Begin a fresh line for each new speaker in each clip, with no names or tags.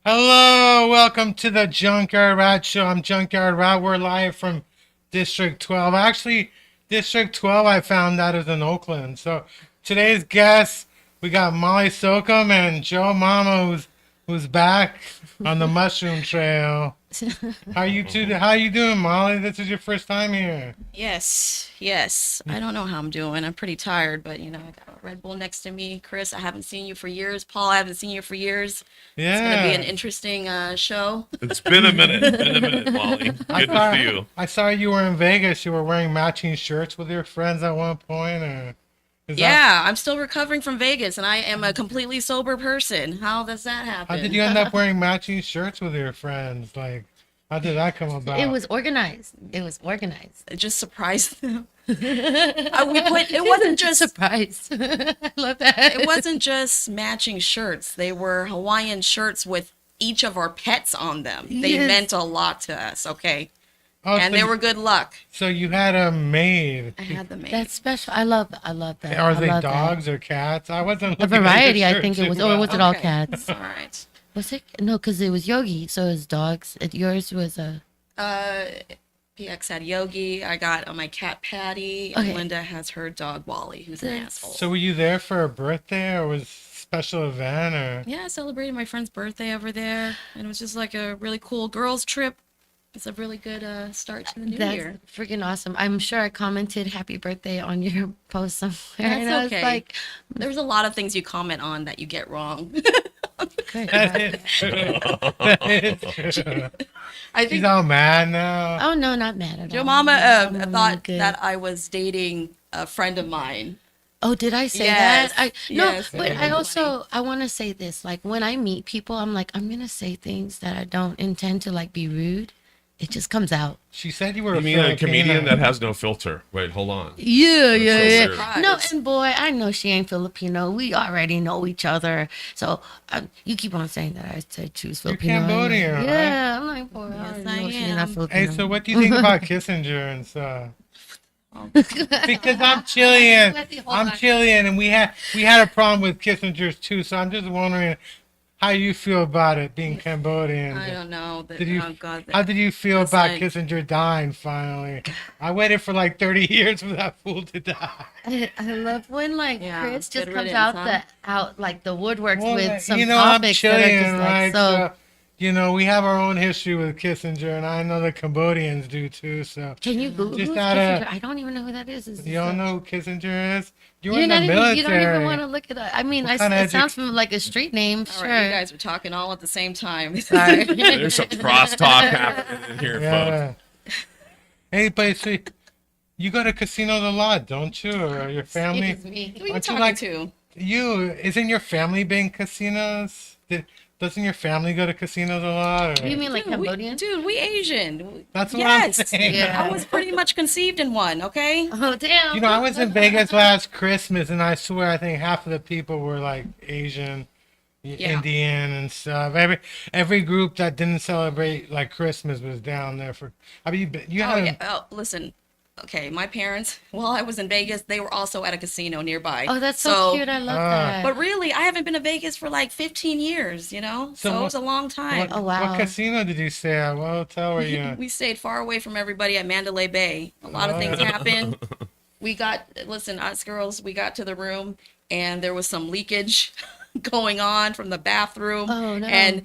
Hello, welcome to the JunkYard Rat Show. I'm JunkYard Rat. We're live from District 12. Actually, District 12 I found out is in Oakland. So today's guests, we got Molly Slocum and Joe Mama who's back on the Mushroom Trail. How you doing, Molly? This is your first time here.
Yes. I don't know how I'm doing. I'm pretty tired, but I got a Red Bull next to me. Chris, I haven't seen you for years. Paul, I haven't seen you for years.
Yeah.
It's gonna be an interesting show.
It's been a minute, Molly. Good to see you.
I saw you were in Vegas. You were wearing matching shirts with your friends at one point, or
I'm still recovering from Vegas, and I am a completely sober person. How does that happen?
How did you end up wearing matching shirts with your friends? Like, how did that come about?
It was organized.
It just surprised them. It wasn't just
surprise. I love that.
It wasn't just matching shirts. They were Hawaiian shirts with each of our pets on them. They meant a lot to us. Okay.
Oh,
and they were good luck.
So you had a maid.
I had the maid.
That's special. I love that.
Are they dogs or cats? I wasn't
A
looking
variety,
at
I think it was. Or was it all cats?
All right.
Was it? No, because it was Yogi. So it was dogs. Yours was a.
PX had Yogi. I got my cat Patty. And Linda has her dog Wally, who's an asshole.
So were you there for a birthday or was it a special event or?
Yeah, I celebrated my friend's birthday over there, and it was just like a really cool girls trip. It's a really good start to the new year.
That's freaking awesome. I'm sure I commented happy birthday on your post somewhere.
That's
and I
okay.
was like,
there's a lot of things you comment on that you get wrong.
That is true.
I think
she's all mad now.
oh no, not mad at all.
Joe Mama
I'm
thought
good.
that I was dating a friend of mine.
Oh, did I say
Yes.
that?
Yes.
No, but I want to say this. Like when I meet people, I'm like, I'm gonna say things that I don't intend to like be rude. It just comes out.
She said you were
You mean a comedian that has no filter? Wait, hold on.
Yeah.
weird.
No, and boy, I know she ain't Filipino. We already know each other. So you keep on saying that I said she was Filipino.
You're Cambodian, right?
Yeah, I'm like, boy,
Yes,
I know
I
she's
am.
not Filipino.
Hey, so what do you think about Kissinger and stuff? Because I'm Chilean. I'm Chilean, and we had a problem with Kissinger's too. So I'm just wondering how you feel about it being Cambodian.
I don't know.
How did you feel about Kissinger dying finally? I waited for like 30 years for that fool to die.
I love when Chris just
good
comes
riddance,
out like the woodworks
Well,
with some
I'm
topics that are
Chilean,
just like
right?
so.
We have our own history with Kissinger, and I know the Cambodians do too. So
Can you Google
Just
who's
out of-
Kissinger? I don't even know who that is.
you don't know who Kissinger is? You were
You're
in the
not even,
military.
you don't even want to look it up. I mean,
What kind of
it sounds from like a street name.
All
Sure.
right, you guys were talking all at the same time.
Sorry.
There's some crosstalk happening in here, folks.
Yeah. Hey, but so you go to casinos a lot, don't you? Or your family?
Excuse me.
Who are you
Aren't you
talking
like-
to?
Isn't your family been casinos? Doesn't your family go to casinos a lot? Or?
You mean like
Dude,
Cambodian?
we Asian.
That's what I'm
Yes.
saying.
Yeah.
I was pretty much conceived in one, okay?
Oh damn.
I was in Vegas last Christmas, and I swear I think half of the people were like Asian, Indian, and stuff. Every group that didn't celebrate like Christmas was down there for. I mean, you
Oh,
had.
yeah. Oh, listen. Okay, my parents, while I was in Vegas, they were also at a casino nearby.
Oh, that's so cute. I love that.
But really, I haven't been to Vegas for like 15 years, you know?
So
So it was a long time.
Oh, wow.
What casino did you stay at? What hotel were you at?
We stayed far away from everybody at Mandalay Bay. A lot of things happened. Us girls, we got to the room and there was some leakage. going on from the bathroom.
Oh, no.
And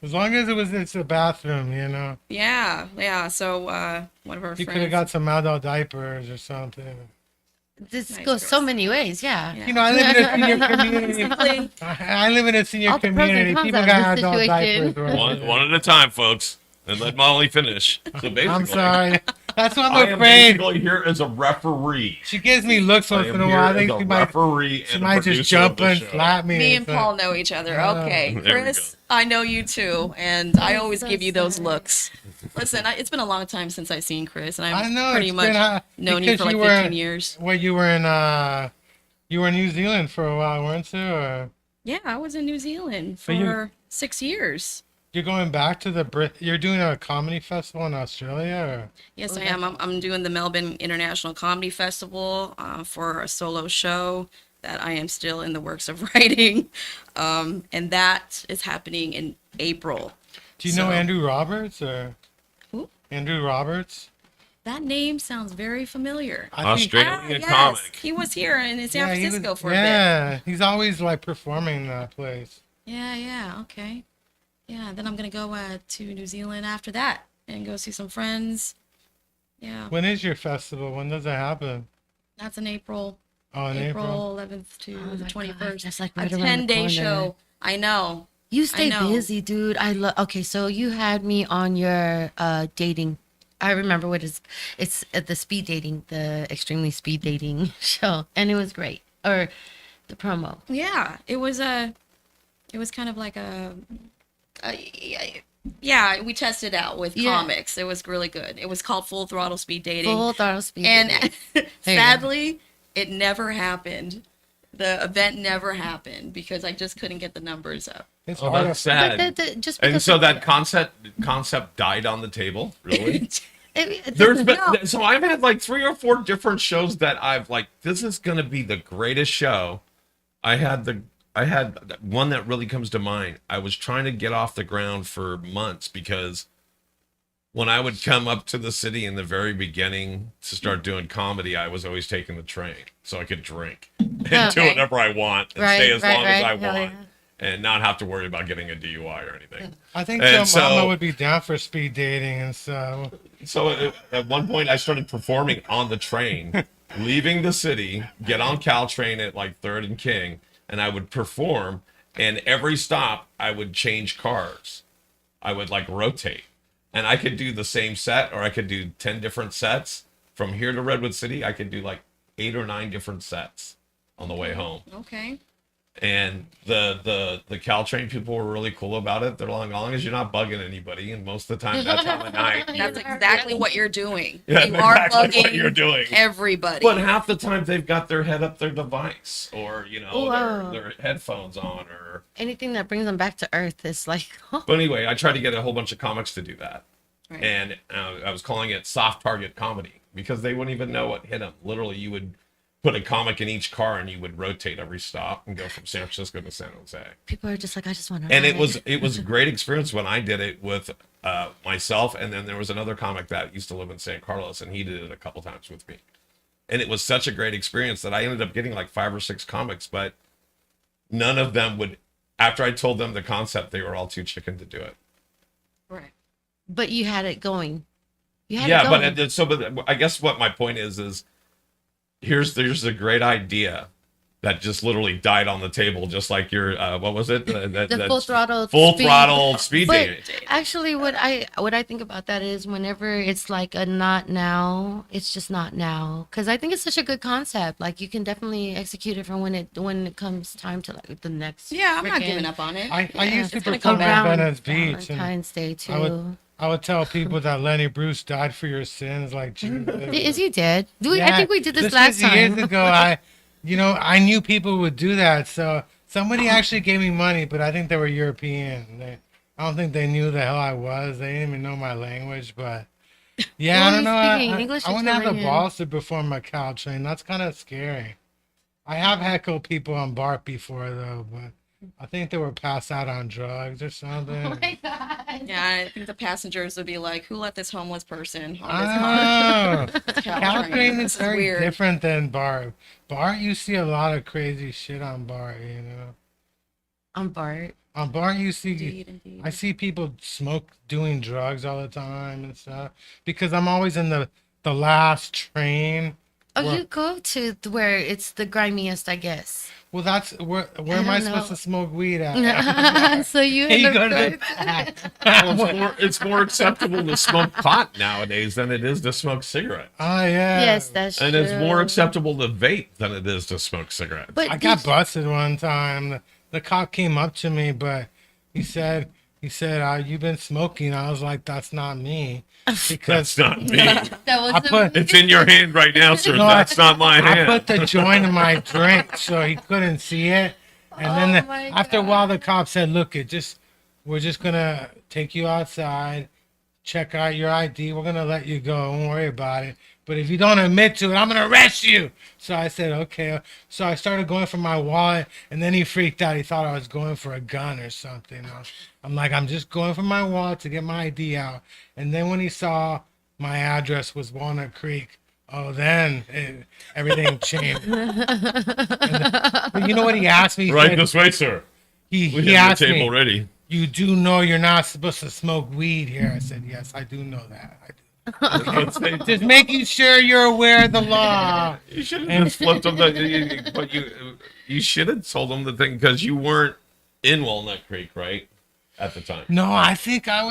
As long as it's a bathroom, you know.
yeah. So one of our
You could have
friends.
got some adult diapers or something.
This
Nice,
goes so
Chris.
many ways. Yeah.
Yeah.
You know, I live in a senior community.
Simply,
I live in a senior
All the pros and
community.
cons
People
of
got
this
adult
situation.
diapers. right
One,
there.
one at a time, folks. And let Molly finish. So basically,
I'm sorry. That's what
I
I'm
am
afraid.
basically here as a referee.
She gives me looks
I
once
am
in a
here
while. I
as
think
a
she might,
referee
she
and a
might just
producer of
jump
the
and
show.
slap me.
me and
so-
Paul know each other. Okay,
There we
Chris, I know you too, and I always
so
give you those
sorry.
looks. Listen, it's been a long time since I've seen Chris, and
I
I've
know.
pretty
it's
much
been,
known you
because
for like
were
15 years.
Well, you were in New Zealand for a while, weren't you? Or
Yeah, I was in New Zealand
So you-
for 6 years.
you're going back to the Brit? You're doing a comedy festival in Australia,
Yes, I am. I'm doing the Melbourne International Comedy Festival for a solo show that I am still in the works of writing, and that is happening in April.
or do you know
So-
Andrew Roberts or
Who?
Andrew Roberts?
That name sounds very familiar.
I think-
Australian
yes,
comic.
he was here in San
he was-
Francisco for a bit.
Yeah, he's always like performing in that place.
Yeah, okay. Yeah, then I'm gonna go to New Zealand after that and go see some friends. Yeah,
When is your festival? When does it happen?
that's in April.
Oh, in April.
11th to
Oh
the
my
21st.
gosh, that's like
a
right around the
10-day
corner.
show. I know.
You stay
know.
busy, dude. I love. Okay, so you had me on your dating. I remember what it's the speed dating, the extremely speed dating show, and it was great. Or the promo.
Yeah, it was kind of like yeah, we tested out with
Yeah.
comics. It was really good. It was called Full Throttle Speed Dating.
Full throttle speed
And
dating. There you go.
sadly, it never happened. The event never happened because I just couldn't get the numbers up.
It's
Oh,
hard
that's
to-
sad.
Just
And
because
so
of-
that concept died on the table. Really?
it
There's
doesn't-
been
No.
so I've had like 3 or 4 different shows that I've like, this is gonna be the greatest show. I had one that really comes to mind. I was trying to get off the ground for months because when I would come up to the city in the very beginning to start doing comedy, I was always taking the train so I could drink and do
Okay.
whatever I want and
Right,
stay as
right,
long as
right.
I
Hell
want
yeah.
and not have to worry about getting a DUI or anything.
I think
And
your mama
so-
would be down for speed dating and so.
So at one point, I started performing on the train, leaving the city, get on Caltrain at like 3rd and King, and I would perform. And every stop, I would change cars. I would like rotate, and I could do the same set, or I could do 10 different sets. From here to Redwood City, I could do like 8 or 9 different sets on the way home.
Okay.
And the Caltrain people were really cool about it. They're like, as long as you're not bugging anybody, and most of the time that's on the night.
That's exactly what you're doing.
Yeah,
you
that's
are
exactly what
bugging
you're doing.
everybody.
But half the time they've got their head up their device, or
Wow.
their headphones on, or.
anything that brings them back to earth is like.
But anyway, I tried to get a whole bunch of comics to do that,
Right.
and I was calling it soft target comedy because they wouldn't even know what hit them. Literally, you would put a comic in each car, and you would rotate every stop and go from San Francisco to San Jose.
People are just like, I just want to.
And it was a great experience when I did it with myself, and then there was another comic that used to live in San Carlos, and he did it a couple times with me, and it was such a great experience that I ended up getting like 5 or 6 comics, but none of them would. After I told them the concept, they were all too chicken to do it.
Right.
But you had it going. You had
Yeah,
it going.
but I guess what my point is there's a great idea that just literally died on the table, just like your what was it?
The full throttle.
throttle speed
But
dating.
actually, what I think about that is whenever it's like a not now, it's just not now. Because I think it's such a good concept. Like you can definitely execute it from when it comes time to like the next.
Yeah, I'm not
frickin-
giving up on it.
I used to
it's gonna
perform
come
at
around
Venice Beach, and
Valentine's Day too.
I would tell people that Lenny Bruce died for your sins, like Jesus.
Is he dead? I
Yeah,
think we did this
was
last
years
time.
ago. I knew people would do that, so somebody actually gave me money, but I think they were European. I don't think they knew the hell I was. They didn't even know my language, but yeah,
Well,
I don't
he's
know.
speaking English
I
or
wouldn't have the
Korean?
balls to perform a cow train. That's kind of scary. I have heckled people on BART before though, but I think they were passed out on drugs or something.
Oh my god.
Yeah, I think the passengers would be like, "Who let this homeless person on this
Oh,
Caltrain?
Caltrain
This
is
is
very
weird."
different than Bart. Bart, you see a lot of crazy shit on Bart, you know.
I'm Bart.
On Bart, you see,
Indeed.
I see people doing drugs all the time and stuff because I'm always in the last train.
Oh,
Well-
you go to where it's the grimiest, I guess.
Well, that's where
I
am I
don't
supposed
know.
to smoke weed at?
So you
Hey, you
end
go
up
to
going
the
to-
back.
Well, it's more acceptable to smoke pot nowadays than it is to smoke cigarettes.
Oh yeah.
Yes, that's
And
true.
it's more acceptable to vape than it is to smoke cigarettes.
But
I got busted one time. The cop came up to me, but he said, you've been smoking. I was like, that's not me. Because
That's not me.
that was
I put-
It's in your hand right now, sir.
No,
That's not my
I
hand.
put the joint in my drink so he couldn't see it. And then
Oh my
after a while, the cop said, look, we're just going to take you outside, check out your ID. We're going to let you go. Don't worry about it. But if you don't admit to it, I'm going to arrest you. So I said, okay. So I started going for my wallet, and then he freaked out. He thought I was going for a gun or something. I'm like, I'm just going for my wallet to get my ID out. And then when he saw my address was Walnut Creek, oh, then everything changed. But you know what he asked me? He
Right
said-
this way, sir.
he
We
he
have
asked
your table
me,
ready.
you do know you're not supposed to smoke weed here? I said, yes, I do know that. I do. Just making sure you're aware of the law.
You should have just flipped them. But you should have told them the thing because you weren't in Walnut Creek, right, at the time.
No, I think I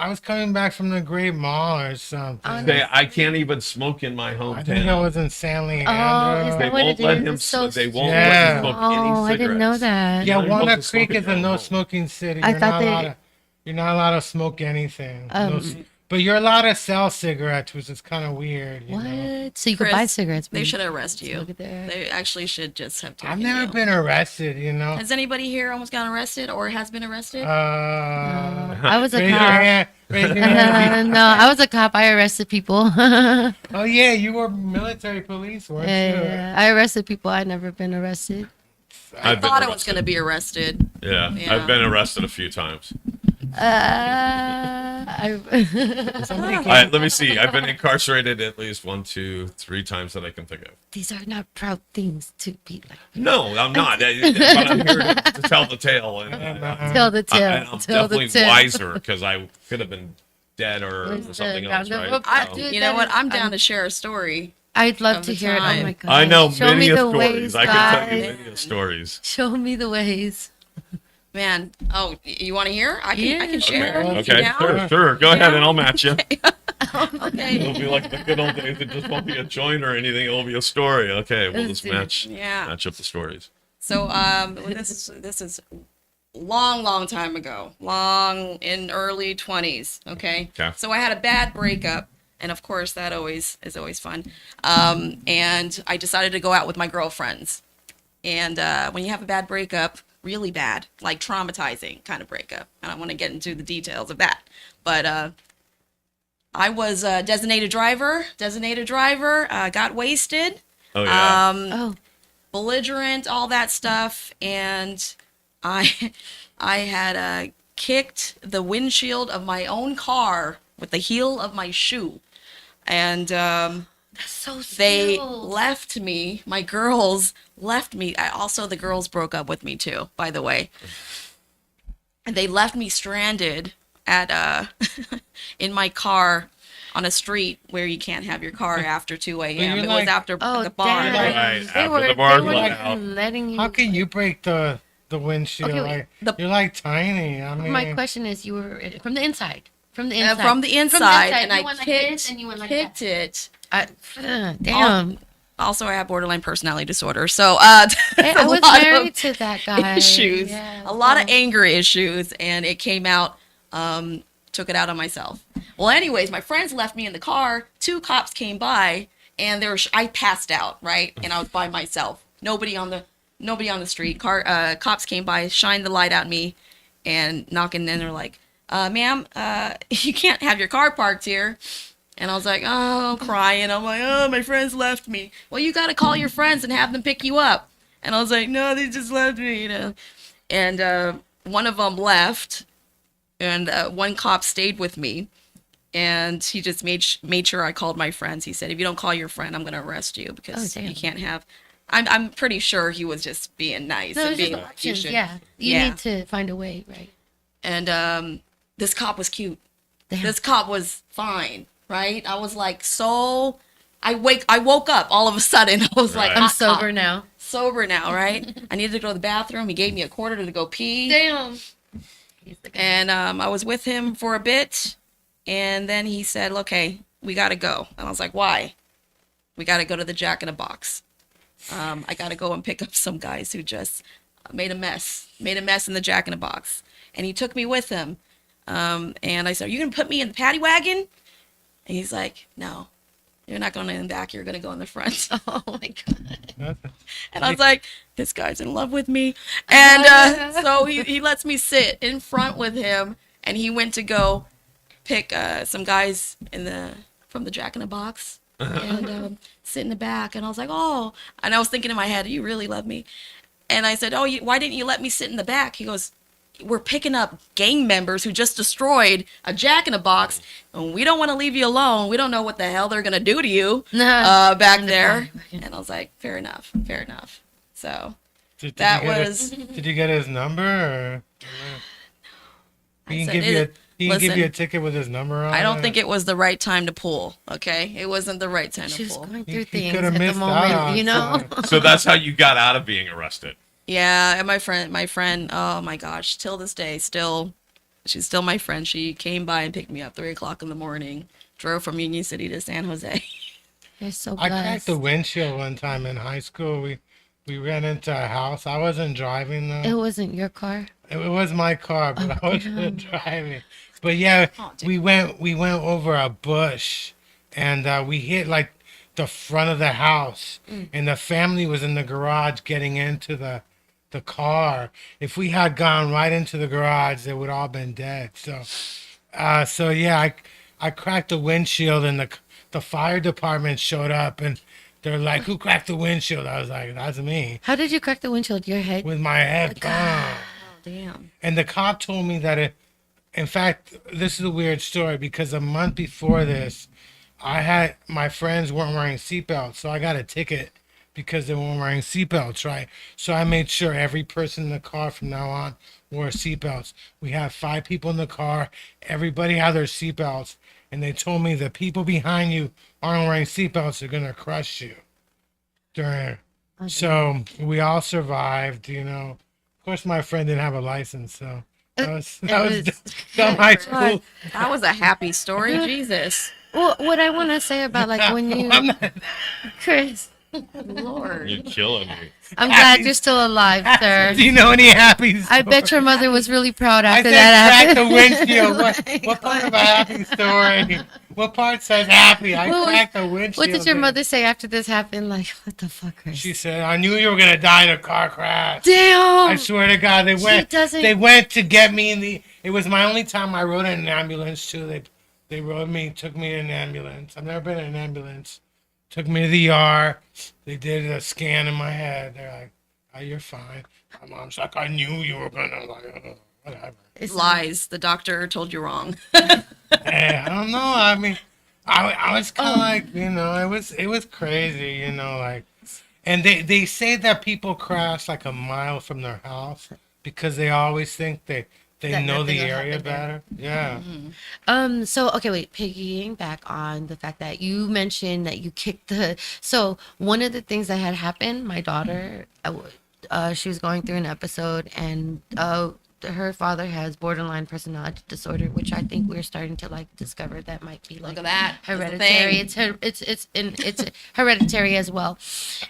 was coming back from the Great Mall or something.
Say, I can't even smoke in my
I think I
hometown.
was in San
Oh,
Leandro.
is
They
that what
won't
it
let
is?
him.
It's so
They won't
Yeah.
let him smoke any
Oh,
cigarettes.
I didn't know that.
Yeah,
You're not
Walnut
supposed to
Creek
smoke
is
it
a
at
no
home.
smoking city.
I
You're
thought
not
they-
allowed to, you're not allowed to smoke anything.
Um,
But you're allowed to sell cigarettes, which is kind of weird. You know?
What? So you could
Chris,
buy cigarettes. but
They
you
should
can't
arrest you.
smoke it there.
They actually should just have taken
I've never
you.
been arrested, you know.
Has anybody here almost gotten arrested or has been arrested?
I was a
raise your
cop.
hand. Raise your hand.
No, I was a cop. I arrested people.
Oh yeah, you were military police, weren't you?
Yeah, I arrested people. I never been arrested.
I
I've been
thought I was
arrested.
going to be arrested.
Yeah,
Yeah.
I've been arrested a few times.
Somebody came,
Let me see. I've been incarcerated at least 1, 2, 3 times that I can think of.
These are not proud things to be like.
No, I'm not. But I'm here to tell the tale, and
Tell the tale.
and I'm
Tell the
definitely
tale.
wiser because I could have been dead or
Listen,
something else,
round of
right?
applause.
So-
Dude,
You know
that
what?
is-
I'm down to share a story.
I'd love
of
to
the
hear it. Oh
time.
my god!
I know
Show
many
me
of
the
stories.
ways,
I can tell you
guys.
many of stories.
Show me the ways.
Man, oh, you want to hear? I can
Yeah.
share.
Okay.
If you're
Okay,
down.
sure. Go ahead, and I'll match you.
Okay.
It'll be like the good old days. It just won't be a joint or anything. It'll be a story. Okay, we'll just match
Yeah.
match up the stories.
So this is long time ago, long in early 20s. Okay.
Okay.
So I had a bad breakup, and of course that is always fun. And I decided to go out with my girlfriends. And when you have a bad breakup, really bad, like traumatizing kind of breakup, I don't want to get into the details of that, but I was a designated driver, got wasted.
Oh yeah.
Oh,
Belligerent, all that stuff, and I had kicked the windshield of my own car with the heel of my shoe, and
that's so
they
skilled.
left me. My girls left me. Also, the girls broke up with me too, by the way, and they left me stranded at in my car on a street where you can't have your car after 2 a.m.
you're
It was
like-
after
Oh,
the bar.
damn.
Right,
They
after
were,
the bars
they were
let
like
out.
letting you.
How can you break the windshield?
Okay,
like
the-
you're like tiny. I mean,
My question is, you were from the inside. From the inside.
From the inside, and
you
I
went like
kicked,
this and you went like
kicked
that.
it.
Damn.
Also, I have borderline personality disorder, so
Hey, I
a
was
lot
married
of
to that guy.
issues,
Yeah,
a lot of
so-
anger issues, and it came out. Took it out on myself. Well, anyways, my friends left me in the car. 2 cops came by, and I passed out, right, and I was by myself. Nobody on the street. Cops came by, shined the light at me, and knocking. And they're like, "Ma'am, you can't have your car parked here." And I was like, "Oh," I'm crying. I'm like, "Oh, my friends left me." "Well, you got to call your friends and have them pick you up." And I was like, "No, they just left me," you know. And one of them left, and one cop stayed with me. And he just made sure I called my friends. He said, if you don't call your friend, I'm going to arrest you because you can't have. I'm pretty sure he was just being nice
No,
and
it's
being
just options.
should-
Yeah. You
Yeah.
need to find a way, right?
And this cop was cute.
Damn.
This cop was fine, right? I was like, so I woke up all of a sudden. I was like,
Right.
I'm
hot cop.
sober now.
Sober now, right? I needed to go to the bathroom. He gave me a quarter to go pee.
Damn. He's the guy.
And I was with him for a bit. And then he said, okay, we got to go. And I was like, why? We got to go to the Jack in the Box. I got to go and pick up some guys who just made a mess in the Jack in the Box. And he took me with him. And I said, are you going to put me in the paddy wagon? And he's like, no, you're not going in the back. You're going to go in the front.
Oh my God.
And I was like, this guy's in love with me. And so he lets me sit in front with him. And he went to go pick some guys from the Jack in the Box and sit in the back. And I was like, oh. And I was thinking in my head, you really love me. And I said, oh, why didn't you let me sit in the back? He goes, we're picking up gang members who just destroyed a Jack in the Box, and we don't want to leave you alone. We don't know what the hell they're gonna do to you back
In the
there.
paddy wagon.
And I was like, fair enough. So
Did
that
you get
was.
did you get his number? Or?
I
He can
said,
give you a he can give
listen,
you a ticket with his number on.
I don't think it was the right time to pull. Okay, it wasn't the right time
She
to
was
pull.
going
He-
through
he
things
coulda
at the
missed
moment,
out,
you know?
So that's how you got out of being arrested.
Yeah, and my friend, oh my gosh, till this day, she's still my friend. She came by and picked me up 3:00 in the morning, drove from Union City to San Jose.
You're so
I
blessed.
cracked the windshield one time in high school. We ran into a house. I wasn't driving though.
It wasn't your car?
It was my car, but
Oh,
I wasn't driving. But yeah,
Oh, dude.
we went over a bush, and we hit like the front of the house, and the family was in the garage getting into the car. If we had gone right into the garage, they would all been dead. So yeah, I cracked the windshield, and the fire department showed up, and they're like, "Who cracked the windshield?" I was like, "That's me,"
How did you crack the windshield? Your head?
with my head gone.
Oh, damn.
And the cop told me that in fact, this is a weird story because a month before this, my friends weren't wearing seatbelts, so I got a ticket because they weren't wearing seatbelts, right? So I made sure every person in the car from now on wore seatbelts. We have 5 people in the car. Everybody had their seatbelts, and they told me the people behind you aren't wearing seatbelts, they're gonna crush you. So we all survived, you know. Of course, my friend didn't have a license, so that was dumb high school.
That was a happy story. Jesus.
Well, what I want to say about like when you,
I'm not-
Chris,
Lord.
You're killing me.
I'm glad you're still alive, sir.
Do you know any happy stories?
I bet your mother was really proud
I
after
said
that
crack the
happened.
windshield.
Like,
What part of a happy story? What part says happy? I
What was-
cracked the windshield.
What did your
man.
mother say after this happened? Like, what the fuck, Chris?
She said, "I knew you were gonna die in a car crash."
Damn.
I swear to God, they went.
doesn't-
They went to get me in the. It was my only time I rode in an ambulance too. They rode me, took me in an ambulance. I've never been in an ambulance. Took me to the ER. They did a scan in my head. They're like, "Oh, you're fine." My mom's like, "I knew you were gonna." I'm like, "Oh, whatever."
It's
Lies. The doctor told you wrong.
I don't know. I mean, I was kind of like, you know, it was crazy, you know, like, and they say that people crash like a mile from their house because they always think they
That
know the
nothing will
area
happen there.
better. Yeah.
So okay, wait, piggying back on the fact that you mentioned that you kicked the, so one of the things that had happened, my daughter, she was going through an episode, and her father has borderline personality disorder, which I think we're starting to like discover that might be like
Look at that. That's a
hereditary.
thing.
It's hereditary as well,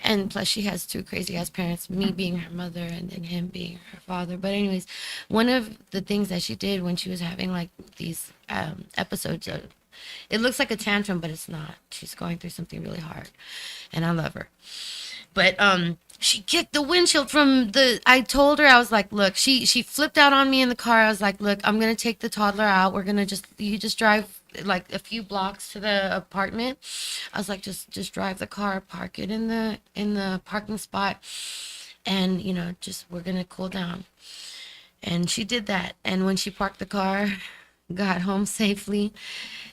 and plus she has 2 crazy ass parents, me being her mother and then him being her father. But anyways, one of the things that she did when she was having like these episodes of, it looks like a tantrum, but it's not. She's going through something really hard, and I love her. But she kicked the windshield from the, I told her, I was like, look, she flipped out on me in the car. I was like, look, I'm going to take the toddler out. We're going to you just drive like a few blocks to the apartment. I was like, just drive the car, park it in the parking spot. And, you know, just, we're going to cool down. And she did that. And when she parked the car, got home safely,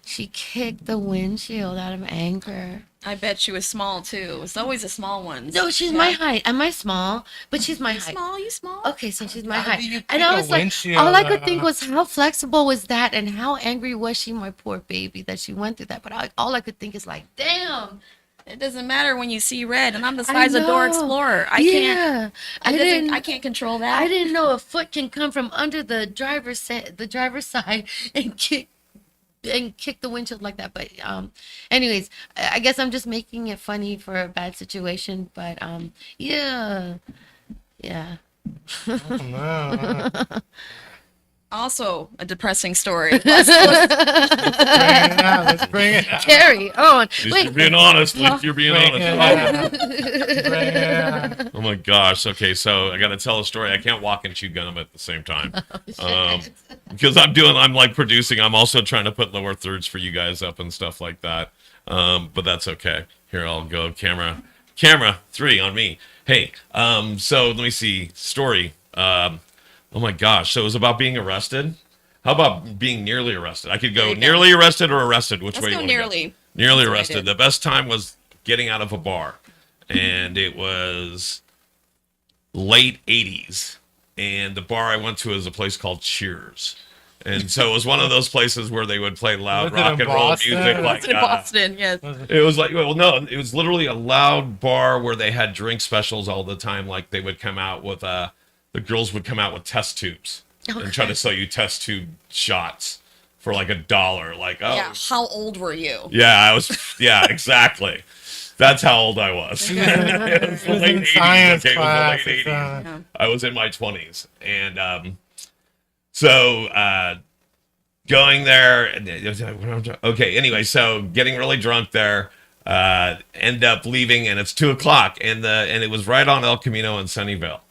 she kicked the windshield out of anger.
I bet she was small too. It's always the small ones.
No, she's
Yeah.
my height. Am I small? But she's my
You
height.
small, you small.
Okay, so she's my
How do you
height. And
kick
I
a
was like,
windshield
all I could
out?
think was how flexible was that and how angry was she, my poor baby, that she went through that. But all I could think is like, damn.
It doesn't matter when you see red, and I'm the
I
size of Door
know.
Explorer. I
Yeah.
can't. I can't control that.
I didn't know a foot can come from under the driver's side and kick the windshield like that. But anyways, I guess I'm just making it funny for a bad situation. But yeah.
No.
Also, a depressing story.
Let's bring it out.
Carry on.
At least
Wait.
you're being honest. At least you're being
Bring
honest.
it out. Bring it out.
Oh my gosh. Okay, so I got to tell a story. I can't walk and chew gum at the same time. Because I'm like producing. I'm also trying to put lower thirds for you guys up and stuff like that. But that's okay. Here, I'll go camera 3 on me. Hey, so let me see. Story. Oh my gosh. So it was about being arrested. How about being nearly arrested? I could go
There you go.
nearly arrested or arrested. Which
Let's
way
go
you want to
nearly.
go? Nearly
That's what I
arrested.
did.
The best time was getting out of a bar. And it was late 80s. And the bar I went to is a place called Cheers. And so it was one of those places where they would play loud
Was it
rock
in
and roll
Boston?
music.
Was
Like
It's in Boston, yes.
it was like, well, no, it was literally a loud bar where they had drink specials all the time. Like they would come out with, the girls would come out with test tubes and try to sell you test tube shots for like $1. Like, oh,
Yeah. How old were you?
yeah, yeah, exactly. That's how old I was. It was the
was
late
in
80s.
science
Okay, it was
class,
the late
it's,
80s.
Yeah.
I was in my 20s. And so going there. Okay, anyway, so getting really drunk there. End up leaving, and it's 2:00, and it was right on El Camino in Sunnyvale.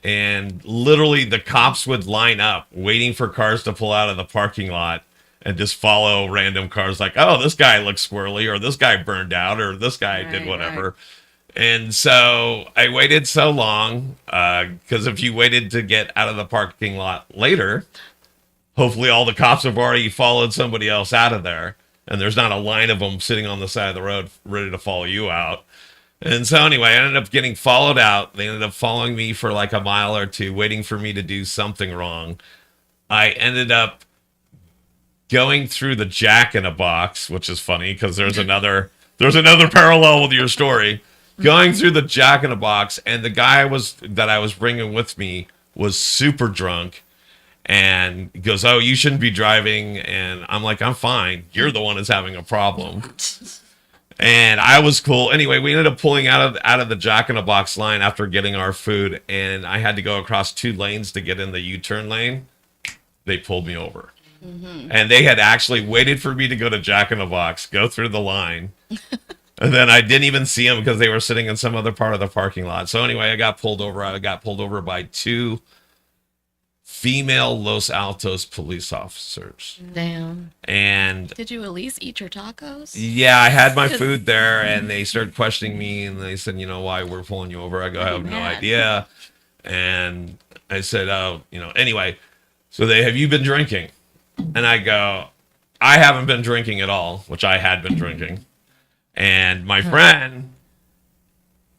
And literally the cops would line up waiting for cars to pull out of the parking lot and just follow random cars like, oh, this guy looks squirrely, or this guy burned out, or this guy did
Right,
whatever. And so I waited so long because if you waited to get out of the parking lot later, hopefully all the cops have already followed somebody else out of there. And there's not a line of them sitting on the side of the road ready to follow you out. And so anyway, I ended up getting followed out. They ended up following me for like a mile or two, waiting for me to do something wrong. I ended up going through the Jack in a Box, which is funny because there's another parallel with your story. Going through the Jack in a Box, and the guy that I was bringing with me was super drunk. And he goes, oh, you shouldn't be driving. And I'm like, I'm fine. You're the one that's having a problem. And I was cool. Anyway, we ended up pulling out of the Jack in a Box line after getting our food. And I had to go across 2 lanes to get in the U-turn lane. They pulled me over. Mm-hmm. And they had actually waited for me to go to Jack in a Box, go through the line. And then I didn't even see them because they were sitting in some other part of the parking lot. So anyway, I got pulled over. I got pulled over by 2 female Los Altos police officers.
Damn.
And
Did you at least eat your tacos?
yeah, I had my food there, and they started questioning me, and they said, why we're pulling you over? I go, I have no
mad.
idea. And I said, anyway, so have you been drinking? And I go, I haven't been drinking at all, which I had been drinking. And my friend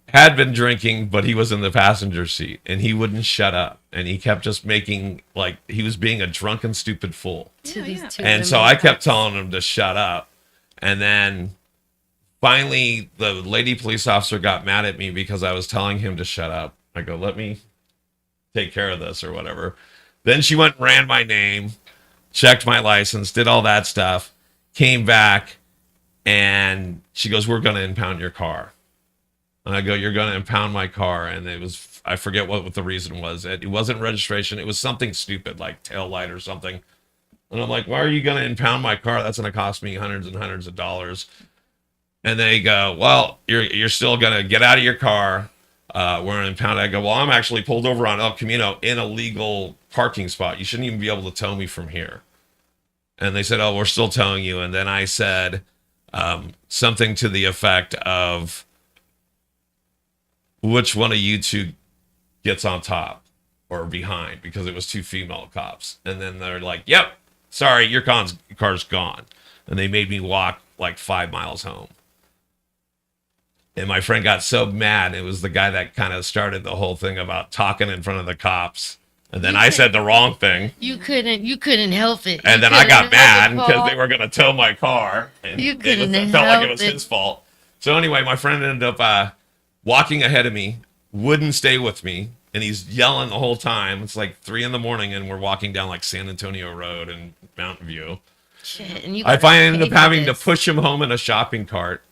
had been drinking, but he was in the passenger seat, and he wouldn't shut up. And he kept just making, like, he was being a drunken, stupid fool.
To these
yeah.
two
And so
women
I kept
cops.
telling him to shut up. And then finally, the lady police officer got mad at me because I was telling him to shut up. I go, let me take care of this or whatever. Then she went and ran my name, checked my license, did all that stuff, came back, and she goes, we're going to impound your car. And I go, you're going to impound my car. And it was, I forget what the reason was. It wasn't registration. It was something stupid like tail light or something. And I'm like, why are you going to impound my car? That's going to cost me hundreds and hundreds of dollars. And they go, well, you're still going to get out of your car. We're going to impound it. I go, well, I'm actually pulled over on El Camino in a legal parking spot. You shouldn't even be able to tow me from here. And they said, oh, we're still towing you. And then I said something to the effect of, which one of you two gets on top? or behind because it was two female cops. And then they're like, "Yep, sorry, your car's gone." And they made me walk like 5 miles home. And my friend got so mad. It was the guy that kind of started the whole thing about talking in front of the cops. And then I said the wrong thing.
You couldn't help it.
And then I got mad because they were going to tow my car. And
You couldn't
it felt like it
help
was
it.
his fault. So anyway, my friend ended up walking ahead of me, wouldn't stay with me. And he's yelling the whole time. It's like 3 a.m. and we're walking down like San Antonio Road and Mountain View.
Shit, and you
I
gotta
finally ended up
pay for
having to
this.
push him home in a shopping cart.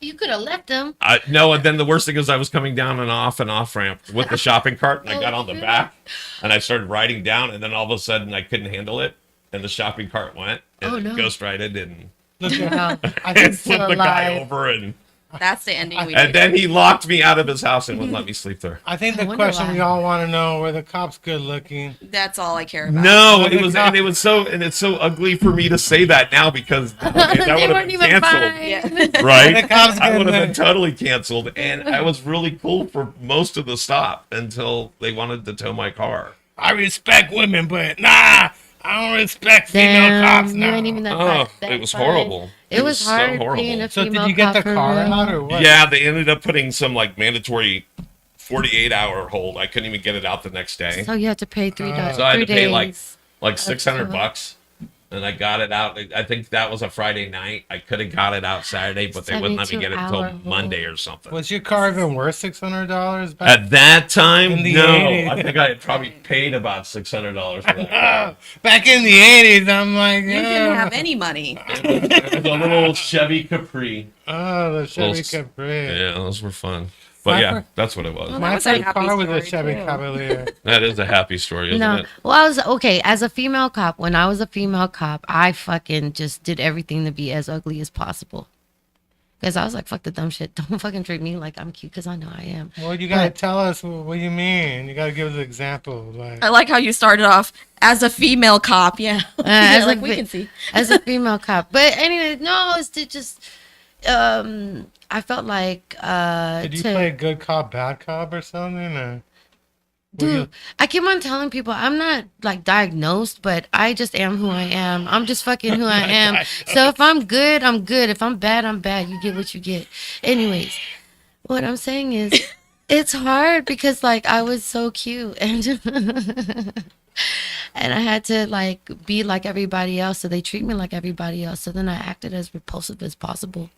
You could have left him.
No, and then the worst thing is I was coming down an off ramp with the shopping cart, and I got on the back, and I started riding down, and then all of a sudden I couldn't handle it, and the shopping cart went, and it ghost righted and
Look at
Wow.
I
and
think
flipped the guy over, and
That's the ending we
and
need.
then he locked me out of his house and wouldn't let me sleep there.
I think
I
the
wonder
question
why.
we all want to know, were the cops good looking?
That's all I care about.
No,
Well,
it's so ugly for me to say that now because that
They
would have
weren't
been
even
canceled.
fine.
Yeah.
Right?
The cops
I
good
would have been
look.
totally canceled, and I was really cool for most of the stop until they wanted to tow my car.
I respect women, but nah, I don't respect female
Damn,
cops
you
now.
ain't even that.
Oh,
that
it was
fine.
horrible.
It was
so
hard
horrible.
being a
So
female
did you get the
cop for
car
real.
out or what?
Yeah, they ended up putting some like mandatory 48-hour hold. I couldn't even get it out the next day.
So you had to pay three days.
So I had to pay like
days.
$600, and I got it out. I think that was a Friday night. I could have got it out Saturday, but they wouldn't let me get it until
72-hour hold.
Monday or something.
Was your car even worth $600 back?
At that time,
In the
no.
80s.
I think I had probably paid about $600 for that.
Back in the 80s, I'm like,
You
yeah.
didn't have any money.
It was a little Chevy Capri.
Oh, the Chevy
Little-
Capri.
Yeah, those were fun. But yeah, that's what it was.
Well,
My
was a
first
happy
car was a
story,
Chevy
too.
Cavalier.
That is a happy story, isn't
No,
it?
well, I was okay as a female cop. When I was a female cop, I fucking just did everything to be as ugly as possible. Because I was like, fuck the dumb shit. Don't fucking treat me like I'm cute because I know I am.
Well, you gotta tell us what you mean. You gotta give us an example. Like,
I like how you started off as a female cop. Yeah.
as
like
a
we
fi-
can see.
As a female cop. But anyway, no, it's to just, I felt like,
did you play good cop, bad cop or something? Or were
Dude,
you-
I keep on telling people I'm not like diagnosed, but I just am who I am. I'm just fucking who I am. So if I'm good, I'm good. If I'm bad, I'm bad. You get what you get. Anyways, what I'm saying is it's hard because like I was so cute and and I had to like be like everybody else, so they treat me like everybody else. So then I acted as repulsive as possible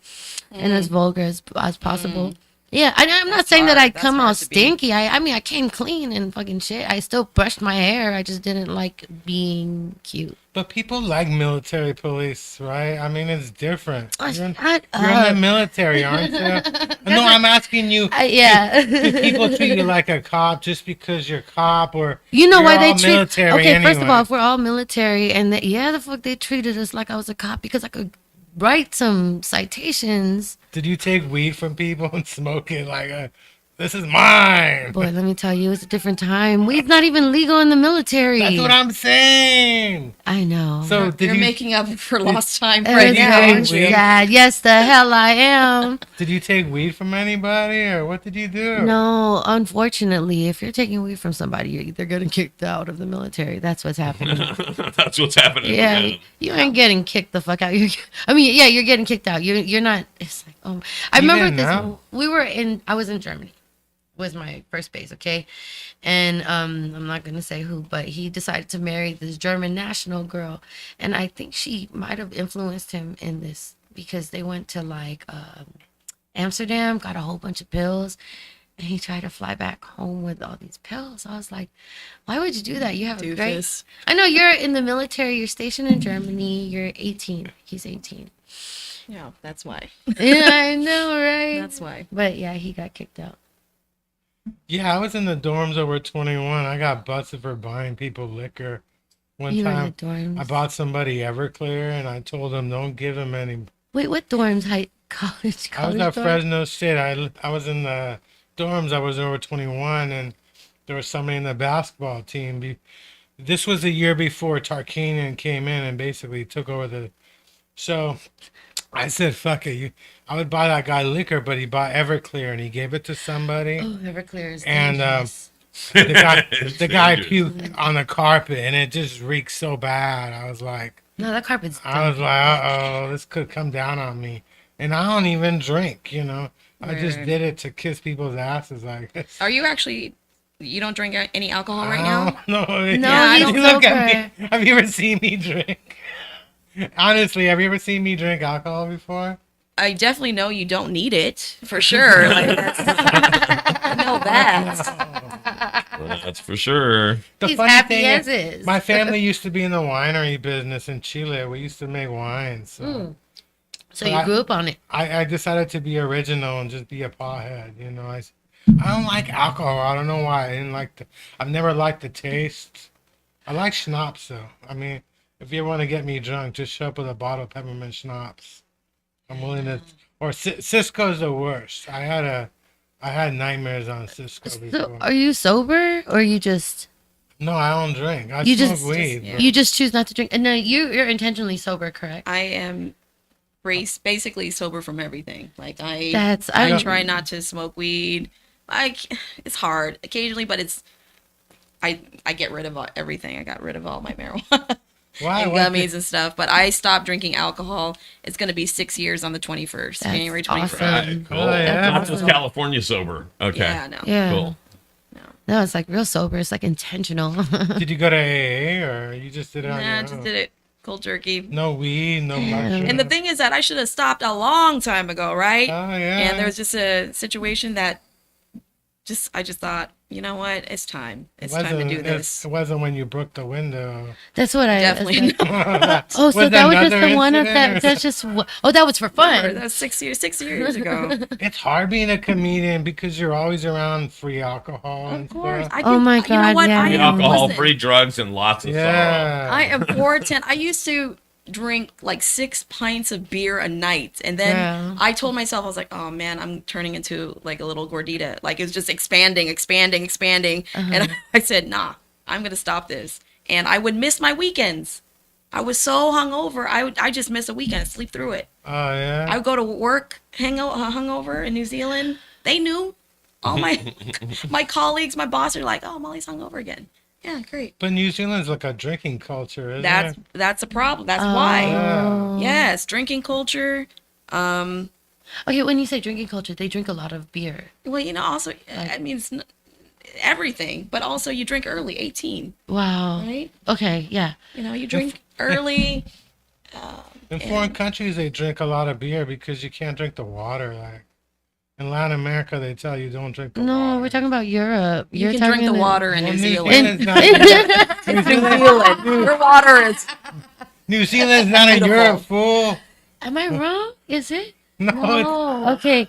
and as vulgar as possible. Yeah, I'm not saying that I
hard.
come
That's
out
hard to be.
stinky. I mean, I came clean and fucking shit. I still brushed my hair. I just didn't like being cute.
But people like military police, right? I mean, it's different.
Oh,
You're in,
shut
you're in the
up.
military, aren't you? No, I'm asking you.
Yeah.
Do people treat you like a cop just because you're cop, or
You know
you're
why they
all
treat
military
okay? First of
anyway?
all, if we're all military, and yeah, the fuck they treated us like I was a cop because I could write some citations.
Did you take weed from people and smoke it like this is mine?
Boy, let me tell you, it's a different time. Weed's not even legal in the military.
That's what I'm saying.
I know.
So did
You're
you
making up for lost time
It
right
was
now,
very
aren't you?
sad. Yes, the hell I am.
did you take weed from anybody, or what did you do?
No, unfortunately, if you're taking weed from somebody, you're either getting kicked out of the military. That's what's happening.
That's what's happening.
Yeah,
man.
you ain't getting kicked the fuck out. I mean, yeah, you're getting kicked out. You're not. It's like, I remember
Even
this.
now?
I was in Germany. Was my first base, okay, and I'm not gonna say who, but he decided to marry this German national girl, and I think she might have influenced him in this because they went to like Amsterdam, got a whole bunch of pills. And he tried to fly back home with all these pills. I was like, why would you do that? You have a great...
Doofus.
I know you're in the military. You're stationed in Germany. You're 18. He's 18.
Yeah, that's why.
Yeah, I know, right?
That's why.
But yeah, he got kicked out.
Yeah, I was in the dorms over 21. I got busted for buying people liquor. One
You were in
time,
the dorms.
I bought somebody Everclear, and I told them don't give them any.
Wait, what dorms? College?
I was
College
at
dorms?
Fresno State. I was in the dorms. I was over 21, and there was somebody in the basketball team. This was a year before Tarkanian came in and basically took over the. So I said, "Fuck it." I would buy that guy liquor, but he bought Everclear, and he gave it to somebody.
Oh, Everclear is
And
dangerous.
It's
The guy
dangerous.
puked on the carpet, and it just reeked so bad. I was like,
No, that carpet's.
uh oh, this could come down on me. And I don't even drink, you know. I just
Right.
did it to kiss people's asses, like.
Are you actually? You don't drink any alcohol right
I
now?
don't know.
No,
I
he's
don't
Look at
sober.
me. Have you ever seen me drink? Honestly, have you ever seen me drink alcohol before?
I definitely know you don't need it for sure. Like, I know that.
Well, that's for sure.
The
He's
funny
happy
thing
as
is,
is.
my family used to be in the winery business in Chile. We used to make wine, so
So
But
you
I-
grew up on it.
I decided to be original and just be a pothead. You know, I don't like alcohol. I don't know why. I didn't like the. I've never liked the taste. I like schnapps though. I mean, if you want to get me drunk, just show up with a bottle of peppermint schnapps. I'm willing to. Or Cisco's the worst. I had nightmares on Cisco
So
before.
are you sober or you just
No, I don't drink. I
You
smoke
just-
weed.
yeah.
but-
you just choose not to drink? And no, you're intentionally sober, correct?
I am basically sober from everything. Like I
That's
I try not to smoke weed. It's hard occasionally, but I get rid of everything. I got rid of all my marijuana
Why?
and
What
gummies and stuff. But I stopped drinking alcohol. It's going to be 6 years on the 21st,
That's
January 21st.
awesome.
Right, cool.
Oh, yeah.
Not just California sober. Okay.
Yeah, no.
Yeah.
Cool.
No, it's like real sober. It's like intentional.
Did you go to AA or you just did it on
Nah,
your
I
own?
just did it cold turkey.
No weed, no mushrooms.
And the thing is that I should have stopped a long time ago, right?
Oh yeah.
And there was just a situation that I just thought, you know what? It's time. It's time to do this.
It wasn't when you broke the window.
That's what I
Definitely.
that's what-
Oh,
Oh, so that was just
another
the one of
incident or
that. That's just. Oh, that was for fun.
That was 6 years ago.
It's hard being a comedian because you're always around free alcohol and
Of course.
stuff.
Oh my
You know
God,
what?
yeah.
I
Free
am,
alcohol,
listen,
free drugs, and lots of sorrow.
Yeah.
I am 4'10". I used to drink like 6 pints of beer a night, and then
Yeah.
I told myself, I was like, oh man, I'm turning into like a little gordita. Like it's just expanding. And I said, nah, I'm gonna stop this. And I would miss my weekends. I was so hungover. I just miss a weekend, sleep through it.
Oh yeah.
I would go to work hungover in New Zealand. They knew. All my colleagues, my boss are like, oh, Molly's hungover again. Yeah, great.
But New Zealand's like a drinking culture, isn't it?
That's a problem. That's why.
Yeah.
Yes, drinking culture.
Okay, when you say drinking culture, they drink a lot of beer.
Well, you know, also, I mean, it's everything, but also you drink early, 18,
Wow.
right?
Okay, yeah.
You know, you drink early.
In foreign countries, they drink a lot of beer because you can't drink the water. Like in Latin America, they tell you don't drink the water.
No, we're talking about Europe.
You
You're
can drink the
talking-
water in
Well,
New
New
Zealand.
Zealand's not, New Zealand,
Your water is.
New Zealand's not a
Beautiful.
Europe, fool.
Am I wrong? Is it?
No, it's
Okay.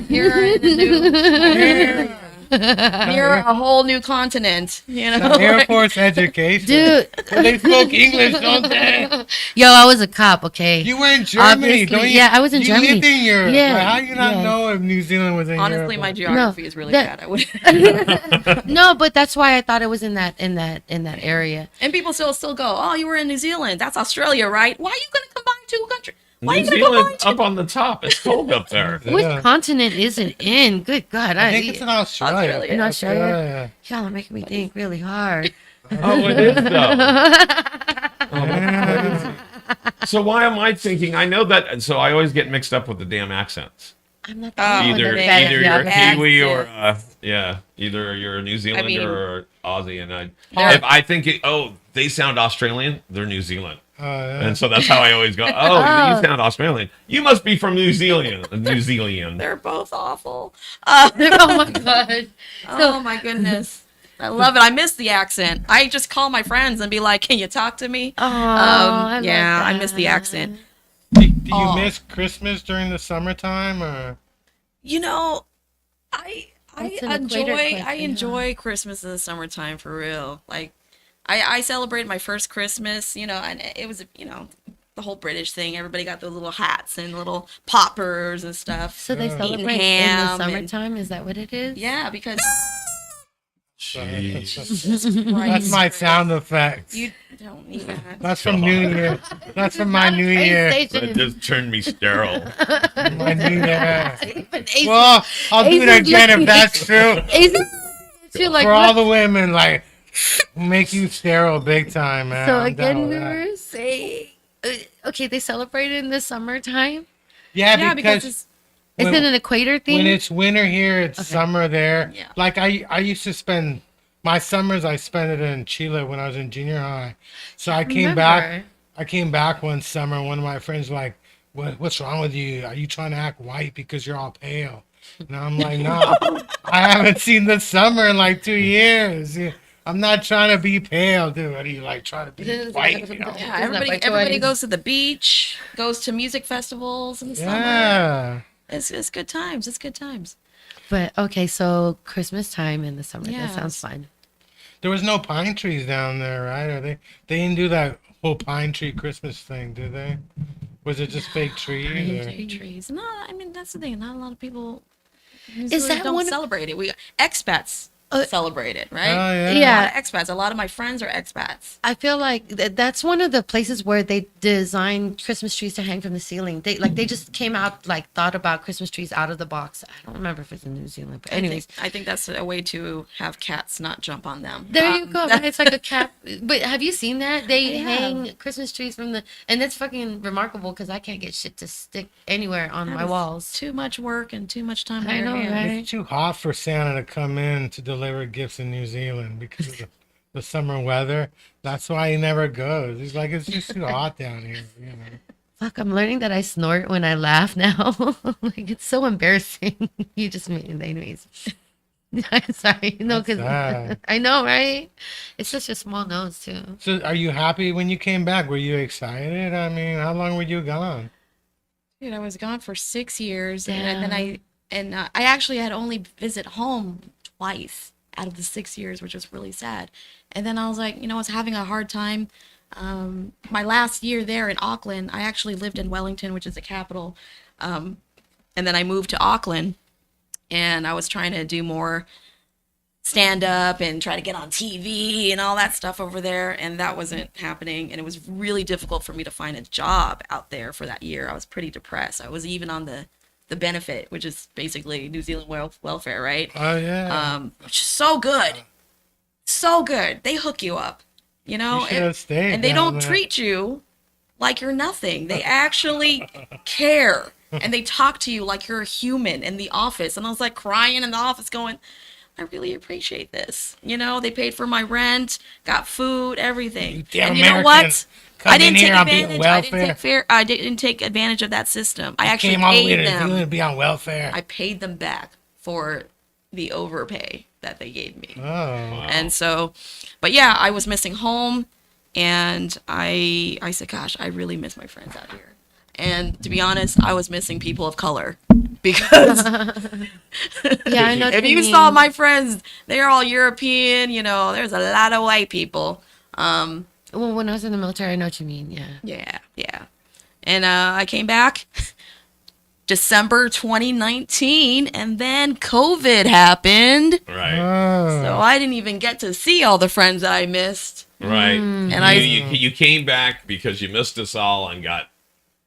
You're in a new. You're a whole new continent. You know.
Air Force education.
Dude,
Well, they spoke English, don't they?
yo, I was a cop, okay?
You were in Germany,
Obviously,
don't you?
yeah, I was in
you
Germany.
lived in Europe.
Yeah,
Like, how do you not
yeah.
know if New Zealand was in
Honestly,
Europe?
my geography is really bad. I would.
No, but that's why I thought it was in that area.
And people still go, oh, you were in New Zealand. That's Australia, right? Why are you going to combine two countries? Why are
New
you going to combine
Zealand's
two?
up on the top. It's cold up there.
Yeah.
Which continent isn't in? Good God.
I think it's in Australia.
Australia.
In Australia?
Australia.
Y'all are making me think really hard.
Oh, it is though.
Yeah.
So why am I thinking? I know that. So I always get mixed up with the damn accents.
I'm not
Oh,
Either
the bad
either you're a
geography.
Kiwi or yeah, either you're a New Zealander
mean-
or Aussie. And
There-
if I think they sound Australian, they're New Zealand.
Oh, yeah.
And so that's how I always go. Oh, you sound Australian. You must be from New Zealand. New Zealand.
They're both awful.
Oh my God.
Oh my goodness. I love it. I miss the accent. I just call my friends and be like, can you talk to me?
Oh, I love
yeah, I
that.
miss the accent.
Do you
Oh.
miss Christmas during the summertime or?
You know, I
That's an equator question,
enjoy Christmas in the summertime for real. Like I celebrated my first Christmas, you know, and it was, you know, the whole British thing. Everybody got those little hats and little poppers and stuff.
So they
Eating
celebrate in
ham
the
and-
summertime? Is that what it is?
Yeah, because
That's my sound effect.
you don't need that.
That's from New Year. That's from my New Year.
That just turned me sterile.
My New Year.
Even Ace-
Well, I'll do it
Ace is
again if
looking-
that's true.
Ace is Feel like
For all
what?
the women, like, make you sterile big time, man.
So
I'm down
again,
with
we
that.
were saying, okay, they celebrate it in the summertime.
Yeah,
Yeah, because
because
it's
Is
when,
it an equator thing?
when it's winter here, it's
Okay.
summer there.
Yeah.
Like I used to spend my summers. I spent it in Chile when I was in junior high. So I came back.
Remember.
I came back one summer. One of my friends was like, "What's wrong with you? Are you trying to act white because you're all pale?" And I'm like, "No, I haven't seen the summer in like 2 years. I'm not trying to be pale, dude. What are you like trying to be white? You know?
yeah,
Isn't that by
everybody
choice?
goes to the beach, goes to music festivals in the summer.
Yeah.
It's good times. It's good times.
But okay, so Christmas time in the summer. That sounds
Yes.
fun.
There was no pine trees down there, right? Or they didn't do that whole pine tree Christmas thing, did they? Was it just fake trees? Or?
Big trees. No, I mean that's the thing. Not a lot of people
that
don't
one of-
celebrate it. We expats celebrate it, right?
Oh yeah.
A lot
Yeah,
of expats. A lot of my friends are expats.
I feel like that's one of the places where they design Christmas trees to hang from the ceiling. They just came out like thought about Christmas trees out of the box. I don't remember if it's in New Zealand, but anyways,
I think that's a way to have cats not jump on them.
there you go. Right? It's like a cap. But have you seen that? They
Yeah.
hang Christmas trees from the, and that's fucking remarkable because I can't get shit to stick anywhere on
That
my
is
walls.
Too much work and too much time. on
I
your
know,
hands.
right?
It's too hot for Santa to come in to deliver gifts in New Zealand because of the summer weather. That's why he never goes. He's like, it's just too hot down here, you know.
Fuck, I'm learning that I snort when I laugh now. Like it's so embarrassing. You just made it anyways. I'm sorry. No,
That's sad.
I know, right? It's such a small nose too.
So are you happy when you came back? Were you excited? I mean, how long were you gone?
Dude, I was gone for 6 years,
Damn.
and I actually had only visit home twice out of the 6 years, which was really sad. And then I was like, I was having a hard time. My last year there in Auckland, I actually lived in Wellington, which is the capital, and then I moved to Auckland, and I was trying to do more stand up and try to get on TV and all that stuff over there, and that wasn't happening, and it was really difficult for me to find a job out there for that year. I was pretty depressed. I was even on the benefit, which is basically New Zealand welfare, right?
Oh yeah.
Which is so good. So good. They hook you up,
You should have stayed.
and they
down
don't
there.
treat you like you're nothing. They actually care. And they talk to you like you're a human in the office. And I was like crying in the office going, I really appreciate this. They paid for my rent, got food, everything.
damn
And you know
American.
what?
Come
I didn't
in
take
here, I'll be on
advantage. I didn't
welfare.
I didn't take advantage of that system. I actually
Came all the way
paid
to New Zealand to
them.
be on welfare.
I paid them back for the overpay that they gave me.
Oh.
And so, but yeah, I was missing home, and I said, gosh, I really miss my friends out here. And to be honest, I was missing people of color because
Yeah, I know. what
if you
mean.
saw my friends, they're all European. There's a lot of white people.
Well, when I was in the military, I know what you mean. Yeah.
Yeah. And I came back December 2019, and then COVID happened.
Right.
So
Oh.
I didn't even get to see all the friends that I missed.
Right.
And
You came back because you missed us all and got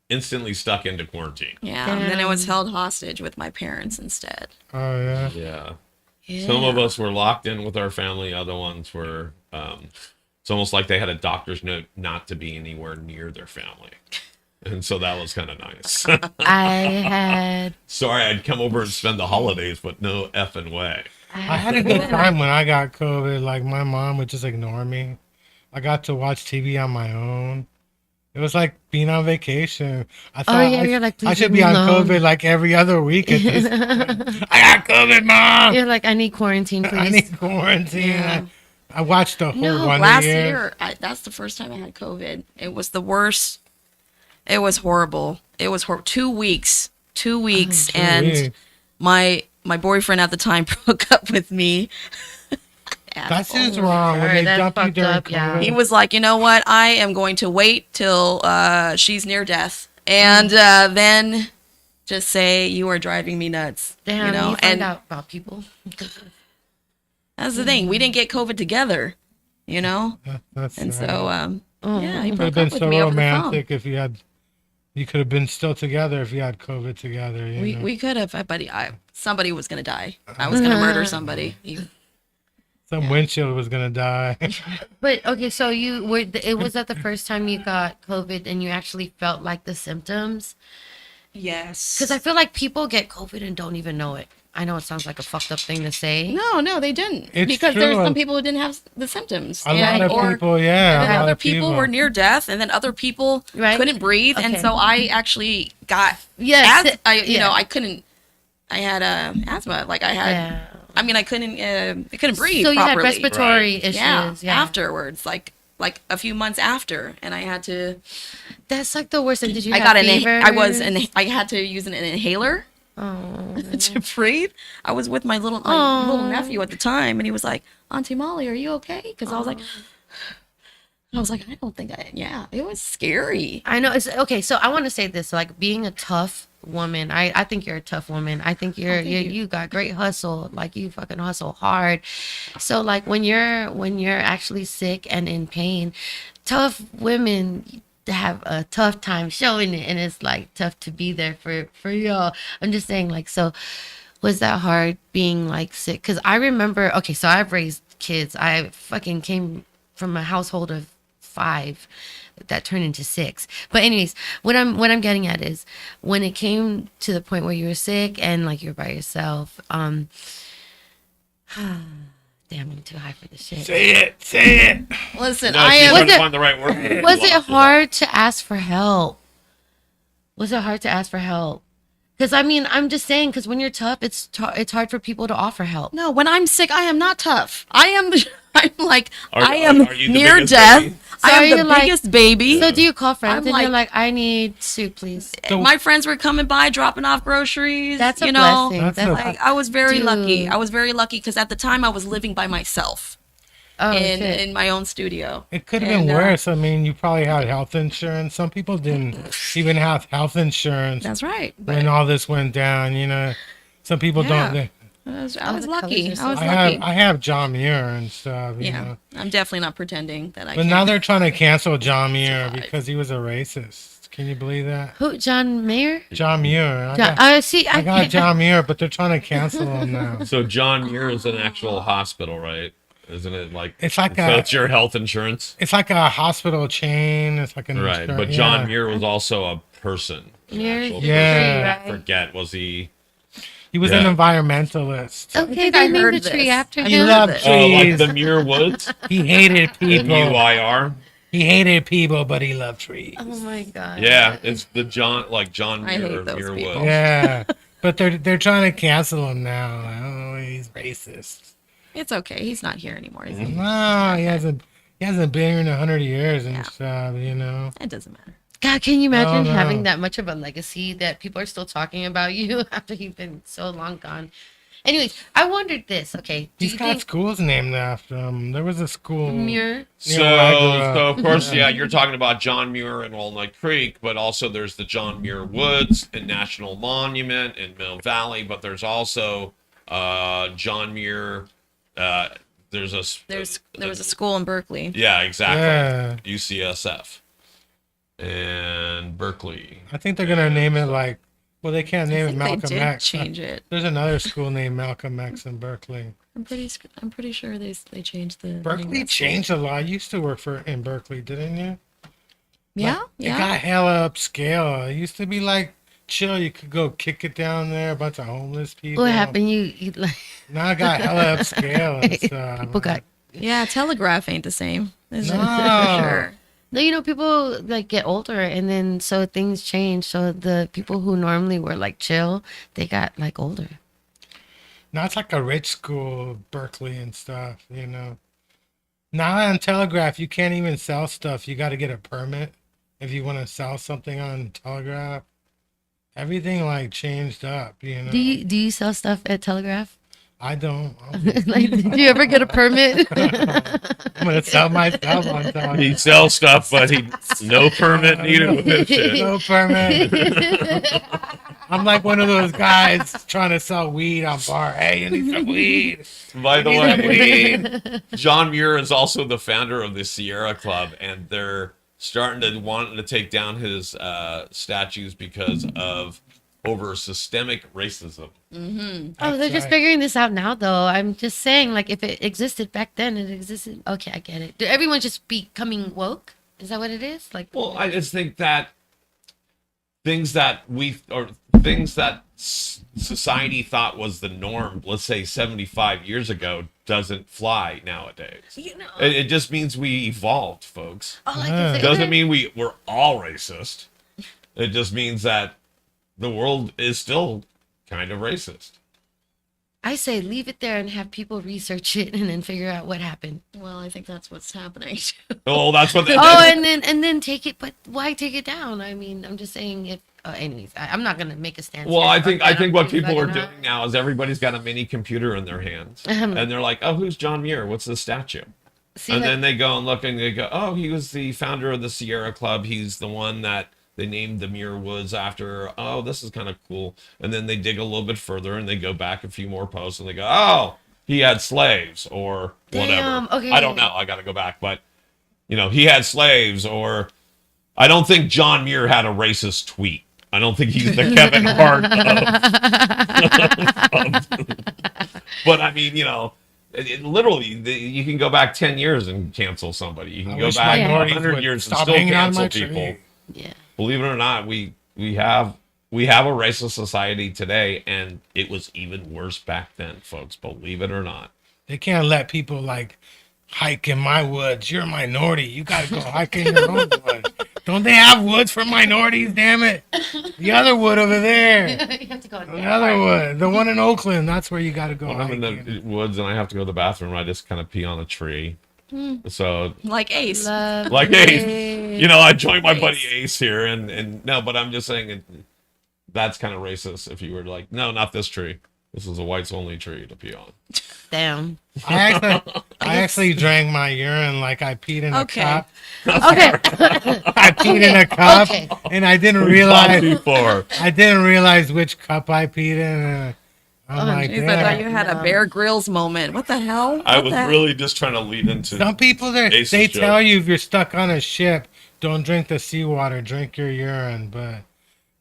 instantly stuck into quarantine.
Yeah, and then I was held hostage with my parents instead.
Oh yeah.
Yeah.
Yeah.
Some of us were locked in with our family. Other ones were, it's almost like they had a doctor's note not to be anywhere near their family. And so that was kind of nice.
I had.
Sorry, I'd come over and spend the holidays, but no effing way.
I had a good time when I got COVID. Like my mom would just ignore me. I got to watch TV on my own. It was like being on vacation. I thought
yeah, you're like,
I
please
should
leave
be
me
on
alone.
COVID like every other week at this point. I got COVID, mom.
You're like, I need quarantine, please.
I need quarantine.
Yeah.
I watched the whole
No,
one
last
year.
year, that's the first time I had COVID. It was the worst. It was horrible. It was 2 weeks. 2 weeks,
2
and
weeks.
my boyfriend at the time broke up with me.
That's
Asshole.
just wrong when
Sorry,
they
that's
dump you
fucked
during
up, yeah.
COVID.
He was like, you know what? I am going to wait till she's near death, and then just say you are driving me nuts.
Damn,
you know,
you find
and
out about people.
that's the thing. We didn't get COVID together, you know,
That's
and
sad.
so yeah, he
Could have
broke
been
up with
so
me over the phone.
romantic if you had. You could have been still together if you had COVID together. You know?
We could have, but somebody was gonna die. I was gonna murder somebody.
Some windshield was gonna die.
But okay, so you were. It was that the first time you got COVID and you actually felt like the symptoms?
Yes.
Because I feel like people get COVID and don't even know it. I know it sounds like a fucked up thing to say.
No, they didn't.
It's
because
true.
there's some people who didn't have the symptoms.
A lot of
or-
people, yeah.
And
A
then
lot
other
of
people were near death, and then other people
Right.
couldn't breathe, and
Okay.
so I actually got
Yes.
I couldn't. I had asthma. Like I had.
Yeah.
I mean, I couldn't breathe.
So you had
properly.
respiratory
Right.
issues.
Yeah.
Yeah.
Afterwards, like a few months after, and I had to.
That's like the worst thing. Did you
I
have
got
fever?
I had to use an inhaler
Oh.
to breathe. I was with my little nephew at the time, and he was like, "Auntie Molly, are you okay?" Because I was like. I don't think yeah, it was scary.
I know. It's okay. So I want to say this: like being a tough woman. I think you're a tough woman. I think you got great hustle. Like you fucking hustle hard. So like when you're actually sick and in pain, tough women have a tough time showing it, and it's like tough to be there for y'all. I'm just saying, like, so was that hard being like sick? Because I remember. Okay, so I've raised kids. I fucking came from a household of 5 that turned into 6. But anyways, what I'm getting at is when it came to the point where you were sick and like you're by yourself, damn, I'm too high for this shit.
Say it.
Listen,
No,
I
she's
am.
trying to find the right word.
Was it hard to ask for help? Was it hard to ask for help? Because I mean, I'm just saying, because when you're tough, it's hard for people to offer help.
No, when I'm sick, I am not tough. I am. I'm like
Are-
I am
are you the
near
biggest
death.
baby?
So
I
are
am
you
the
like-
biggest baby.
So do you call friends
I'm
and you're
like-
like, I need soup, please?
So-
My friends were coming by, dropping off groceries.
That's a
you know,
blessing.
That's
That's
a-
like I was very
Dude.
lucky. I was very lucky because at the time I was living by myself
oh
in
shit.
in my own studio.
It could have been
And,
worse. I mean, you probably had health insurance. Some people didn't even have health insurance
That's right. But
when all this went down. You know, some people
Yeah.
don't. They,
I was
the
lucky.
colors are
I was
so-
lucky.
I have John Muir and stuff. You
Yeah,
know.
I'm definitely not pretending that I.
But
can't.
now they're trying to cancel John Muir
Survive.
because he was a racist. Can you believe that?
Who? John Mayer?
John Muir.
See,
I got John Muir, but they're trying to cancel him now.
So John Muir is an actual hospital, right? Isn't it like?
It's like
so
a-
it's your health insurance,
It's like a hospital chain. It's like an
right?
insurance-
But John
yeah.
Muir was also a person. an
Muir,
actual
Yeah.
person. I forget. Was he?
He was
Yeah.
an environmentalist.
Okay,
think
they
I
named
heard
the tree
this.
after
I
He
him.
loved
it.
Oh, like
trees.
the Muir Woods.
He hated people.
MUIR.
He hated people, but he loved trees.
Oh my god.
Yeah, it's the John
I
Muir
hate
or
those
Muir
people.
Woods.
Yeah, but they're trying to cancel him now. Oh, he's racist.
It's okay. He's not here anymore. Is he?
No, he hasn't been here in 100 years and
Yeah.
stuff. You know.
It doesn't matter.
God, can you imagine
no.
having that much of a legacy that people are still talking about you after you've been so long gone? Anyways, I wondered this. Okay, do
He's
you
got
think
schools named after him. There was a school.
Muir?
So,
where I grew up.
so of course, yeah, you're talking about John Muir and Walnut Creek, but also there's the John Muir Woods and National Monument in Mill Valley, but there's also John Muir. There was
a school in Berkeley.
Yeah, exactly.
Yeah.
UCSF and Berkeley.
I think they're gonna name it like. Well, they can't
I
name it
think they
Malcolm
did
X.
change it.
There's another school named Malcolm X in Berkeley.
I'm pretty sure they changed the.
Berkeley changed a lot. I used to work in Berkeley, didn't you?
Yeah,
It
yeah.
got hella upscale. It used to be like chill. You could go kick it down there. A bunch of homeless people.
What happened? You like
Now it got hella upscale and stuff.
people got
Yeah, Telegraph ain't the same. Is it?
No.
For sure.
no, people like get older and then so things change. So the people who normally were like chill, they got like older.
Now it's like a rich school, Berkeley and stuff. You know. Now on Telegraph, you can't even sell stuff. You got to get a permit if you want to sell something on Telegraph. Everything like changed up. You know.
Do you sell stuff at Telegraph?
I don't.
Like, did you ever get a permit?
I'm gonna sell myself on Telegraph.
He sells stuff, but he no permit needed with this shit.
No permit. I'm like one of those guys trying to sell weed on bar. Hey, you need some weed.
By the
You need some
way,
weed.
John Muir is also the founder of the Sierra Club, and they're starting to want to take down his statues because of over systemic racism.
Oh, they're just figuring this out now, though. I'm just saying, like, if it existed back then, it existed. Okay, I get it. Did everyone just becoming woke? Is that what it is? Like,
Well, I just think that things that society thought was the norm, let's say 75 years ago, doesn't fly nowadays.
you know,
It just means we evolved, folks.
all I
Yeah.
can say
Doesn't mean we're all racist. It just means that the world is still kind of racist.
I say leave it there and have people research it and then figure out what happened.
Well, I think that's what's happening.
Oh, that's what.
Oh, and then take it, but why take it down? I mean, I'm just saying if. Anyways, I'm not gonna make a stand.
Well, I think what
I'm
people
not
are
gonna-
doing now is everybody's got a mini computer in their hands, and they're like, "Oh, who's John Muir? What's the statue?"
See,
And
like,
then they go and look and they go, "Oh, he was the founder of the Sierra Club. He's the one that they named the Muir Woods after. Oh, this is kind of cool." And then they dig a little bit further and they go back a few more posts and they go, "Oh, he had slaves or whatever."
Damn, okay.
I don't know. I got to go back, but he had slaves, or I don't think John Muir had a racist tweet. I don't think he's the Kevin Hart but I mean, literally, you can go back 10 years and cancel somebody. You can
I
go
wish
back
minorities
100
would
years and
stop
still
hanging on
cancel
my
people.
tree.
yeah.
Believe it or not, we have a racist society today, and it was even worse back then, folks. Believe it or not.
They can't let people like hike in my woods. You're a minority. You gotta go hike in your own woods. Don't they have woods for minorities? Damn it! The other wood over there.
You have to go.
The other wood. The one in Oakland. That's where you gotta go.
When I'm in
hiking.
the woods and I have to go to the bathroom, I just kind of pee on a tree. So,
Like Ace.
like Ace, I joined my buddy Ace here, and no, but I'm just saying that's kind of racist. If you were like, no, not this tree. This is a whites only tree to pee on.
Damn.
I actually drank my urine like I peed in a
Okay.
cup.
Okay.
I peed in a cup,
Okay.
and I didn't
Not
realize.
too far.
I didn't realize which cup I peed in. And I'm like,
Jeez, I thought you
damn.
had a Bear Grylls moment. What the hell?
I
What
was
the heck?
really just trying to lead into.
Some people they
Ace's
tell
joke.
you if you're stuck on a ship, don't drink the seawater, drink your urine. But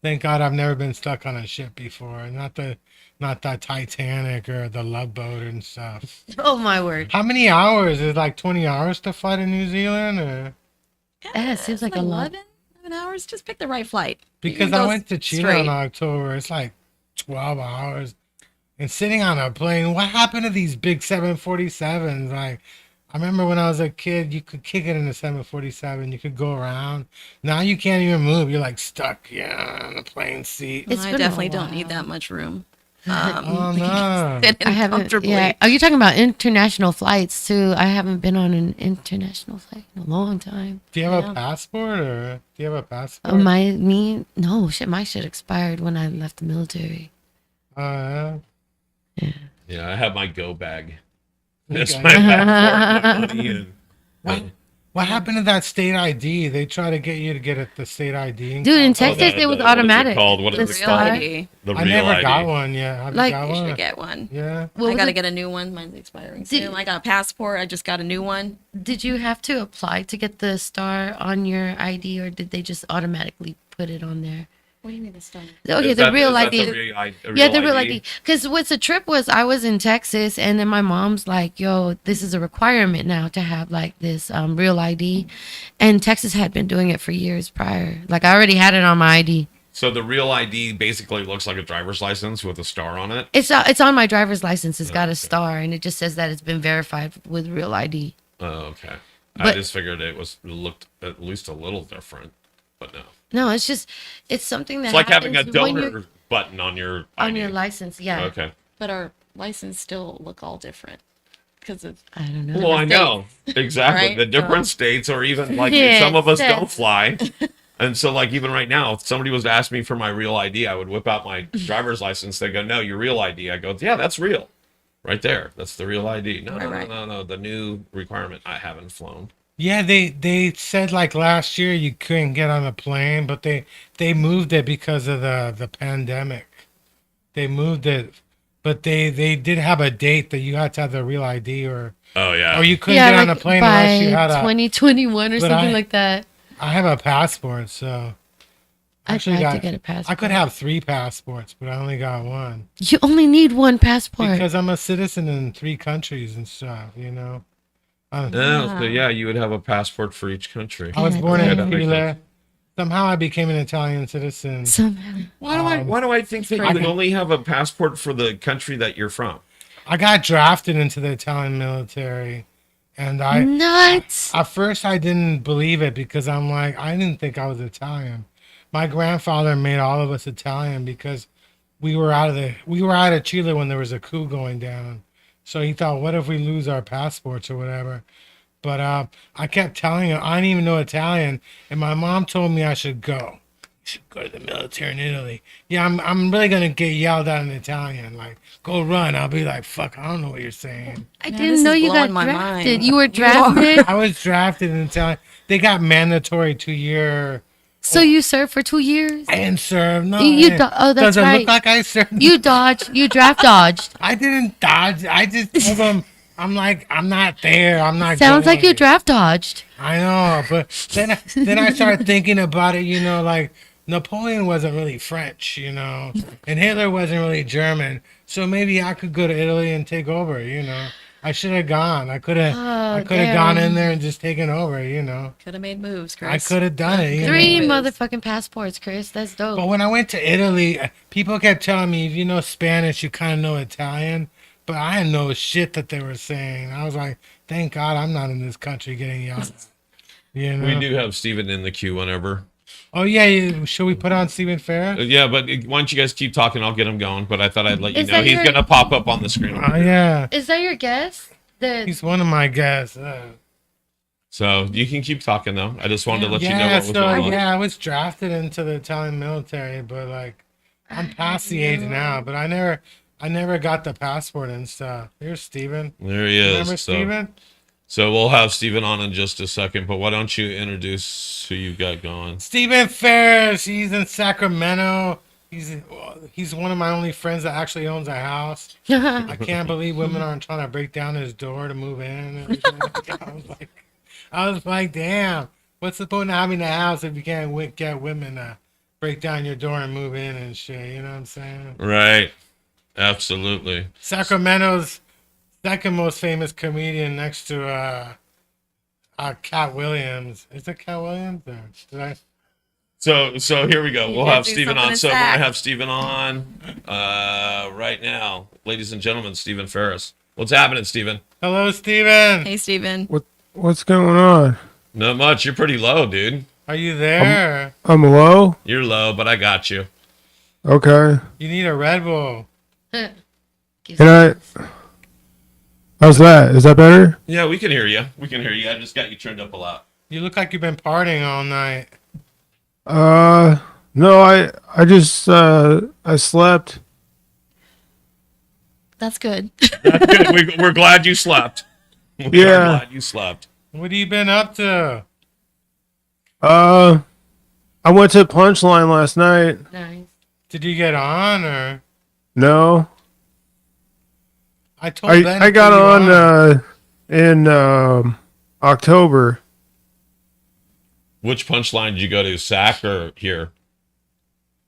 thank God I've never been stuck on a ship before. Not the Titanic or the Love Boat and stuff.
Oh my word.
How many hours? Is it like 20 hours to fly to New Zealand? Or?
Yeah, it seems like a lot.
11 hours. Just pick the right flight. You
Because
can
I
go
went to Chile
straight.
in October. It's like 12 hours. And sitting on a plane, what happened to these big 747s? Like, I remember when I was a kid, you could kick it in a 747. You could go around. Now you can't even move. You're like stuck, on the plane seat.
It's
I
been a
definitely don't
while.
need that much room.
Oh, no.
Sit in
I haven't.
comfortably.
Yeah. Are you talking about international flights too? I haven't been on an international flight in a long time.
Do you have
Yeah.
a passport or do you have a passport?
No shit. My shit expired when I left the military.
Yeah.
Yeah, I have my go bag. That's
Okay.
my passport, my money, and
What happened to that state ID? They try to get you to get the state ID. and
Dude, in
come-
Texas, it was
what is
automatic.
called? What
The
is it
Real
called?
ID.
The
I
real
never
ID.
got one yet. Have
Like,
you got
You
one?
should get one.
Yeah.
What
I
was
gotta
it?
get a new one. Mine's expiring
Did-
soon. I got a passport. I just got a new one.
Did you have to apply to get the star on your ID, or did they just automatically put it on there?
What do you mean the star?
Okay,
Is
the
that-
real
is that
ID.
the real
Yeah, the real ID. Because what's the trip was, I was in Texas, and then my mom's like, "Yo, this is a requirement now to have like this real ID," and Texas had been doing it for years prior. Like I already had it on my ID.
So the real ID basically looks like a driver's license with a star on it.
It's on my driver's license. It's got a star, and it just says that it's been verified with real ID.
Oh, okay. I
But-
just figured it looked at least a little different, but no.
No, it's something that
It's like having a
happens when
donor
you're
button on your
on
ID.
your license. Yeah,
Okay.
But our license still look all different because of
I don't know.
Well, I know exactly
Right?
the different states, or even like
Yeah,
some of us
that's-
don't fly, and so like even right now, if somebody was to ask me for my real ID, I would whip out my driver's license. They go, "No, your real ID." I go, "Yeah, that's real, right there. That's the real ID." No, no,
Right.
no, the new requirement. I haven't flown.
Yeah, they said like last year you couldn't get on a plane, but they moved it because of the pandemic. They moved it, but they did have a date that you had to have the real ID or
Oh yeah.
you couldn't
Yeah,
get on
like
a plane
by
unless you had a.
2021 or
But
something
I-
like that.
I have a passport, so
I tried to get a passport.
I could have 3 passports, but I only got 1
You only need one passport.
because I'm a citizen in 3 countries and stuff. You know.
So yeah, you would have a passport for each country.
I was born
Yeah,
in
that makes
Chile.
sense.
Somehow I became an Italian citizen.
Somehow.
Why do I think that you would only have a passport for the country that you're from?
I got drafted into the Italian military, and I
Nuts.
at first I didn't believe it because I'm like I didn't think I was Italian. My grandfather made all of us Italian because we were out of Chile when there was a coup going down. So he thought, what if we lose our passports or whatever? But I kept telling him I didn't even know Italian, and my mom told me I should go. You should go to the military in Italy. Yeah, I'm really gonna get yelled at in Italian. Like, go run. I'll be like, fuck, I don't know what you're saying.
I
this
didn't know
is
you got
blowing my
drafted.
mind.
You were drafted.
I was drafted in Italian. They got mandatory 2-year.
So you served for 2 years?
I didn't serve. No,
You
I didn't.
oh, that's
Does it
right.
look like I served?
You dodged. You draft dodged.
I didn't dodge. I just told them, I'm like, I'm not there. I'm not.
Sounds like you
going.
draft dodged.
I know, but then I started thinking about it. You know, like Napoleon wasn't really French, you know, and Hitler wasn't really German. So maybe I could go to Italy and take over. You know, I should have gone. I could have. I could have gone in there and just taken over. You know,
Could have made moves, Chris.
I could have done it. You
3
know?
motherfucking passports, Chris. That's dope.
But when I went to Italy, people kept telling me, if you know Spanish, you kind of know Italian. But I didn't know shit that they were saying. I was like, thank God I'm not in this country getting yelled at. You know?
We do have Steven in the queue whenever.
Oh, yeah. Should we put on Stephen Ferris?
Yeah, but why don't you guys keep talking? I'll get him going. But I thought I'd let you
Is
know
that
he's
your-
gonna pop up on the screen.
Oh, yeah.
Is that your guess?
He's one of my guests.
So you can keep talking though. I just wanted to let you know
Yeah,
what was
so
going on.
yeah, I was drafted into the Italian military, but like I'm past the age now, but I never got the passport and stuff. Here's Steven.
There he is.
Remember
So,
Steven?
so we'll have Steven on in just a second. But why don't you introduce who you've got going?
Stephen Ferris, he's in Sacramento. He's one of my only friends that actually owns a house. I can't believe women aren't trying to break down his door to move in. And everything. I was like, damn, what's the point of having a house if you can't get women to break down your door and move in and shit? You know what I'm saying?
Right. Absolutely.
Sacramento's second most famous comedian next to Cat Williams. Is it Cat Williams? Or did I?
So here we go. We'll
gotta
have
do
Steven
something
on.
in
So we're gonna
Sac.
have Steven on right now, ladies and gentlemen. Steven Ferris. What's happening, Steven?
Hello, Steven.
Hey, Steven.
What's going on?
Not much. You're pretty low, dude.
Are you there?
I'm low?
You're low, but I got you.
Okay.
You need a Red Bull.
Can I... How's that? Is that better?
Yeah, we can hear you. We can hear you. I just got you turned up a lot.
You look like you've been partying all night.
No, I just, I slept.
That's good.
That's good. We're glad you slept. We're
Yeah.
glad you slept.
What have you been up to?
I went to Punchline last night.
Nice.
Did you get on or?
No.
I told Ben
I
to
got
put you
on, in, October.
Which punchline did you go to, Sac or here?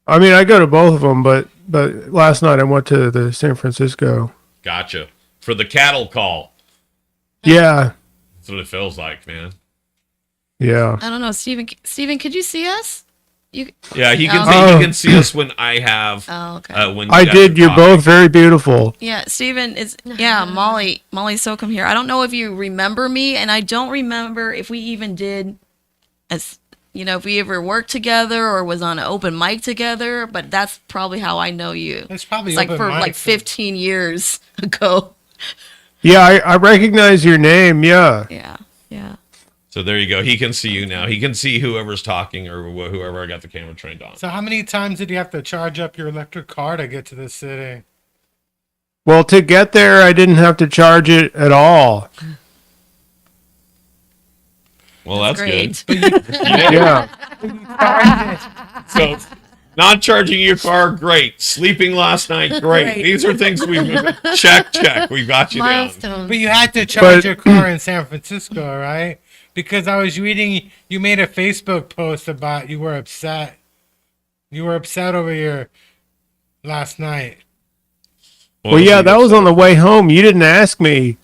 I mean, I go to both of them, but last night I went to the San Francisco.
Gotcha. For the cattle call.
Yeah.
That's what it feels like, man.
Yeah.
I don't know, Steven. Steven, could you see us? You.
Yeah, he can
Oh.
he can see us when I have
Oh, okay.
when you
I
guys
did.
are
You're
talking.
both very beautiful.
Yeah, Steven is. Yeah, Molly Socum here. I don't know if you remember me, and I don't remember if we even did, as you know, if we ever worked together or was on an open mic together. But that's probably how I know you.
It's probably
It's like
open
for
mic,
like
so-
15 years ago.
Yeah, I recognize your name. Yeah.
Yeah.
So there you go. He can see you now. He can see whoever's talking or whoever I got the camera trained on.
So how many times did you have to charge up your electric car to get to the city?
Well, to get there, I didn't have to charge it at all.
Well, that's
Great.
good.
Yeah.
So not charging your car, great. Sleeping last night, great.
Great.
These are things we check. We got you down.
Milestone.
But you had to charge
But-
your car in San Francisco, right? Because I was reading, you made a Facebook post about you were upset You were upset over your last night.
Well, yeah, that was on the way home. You didn't ask me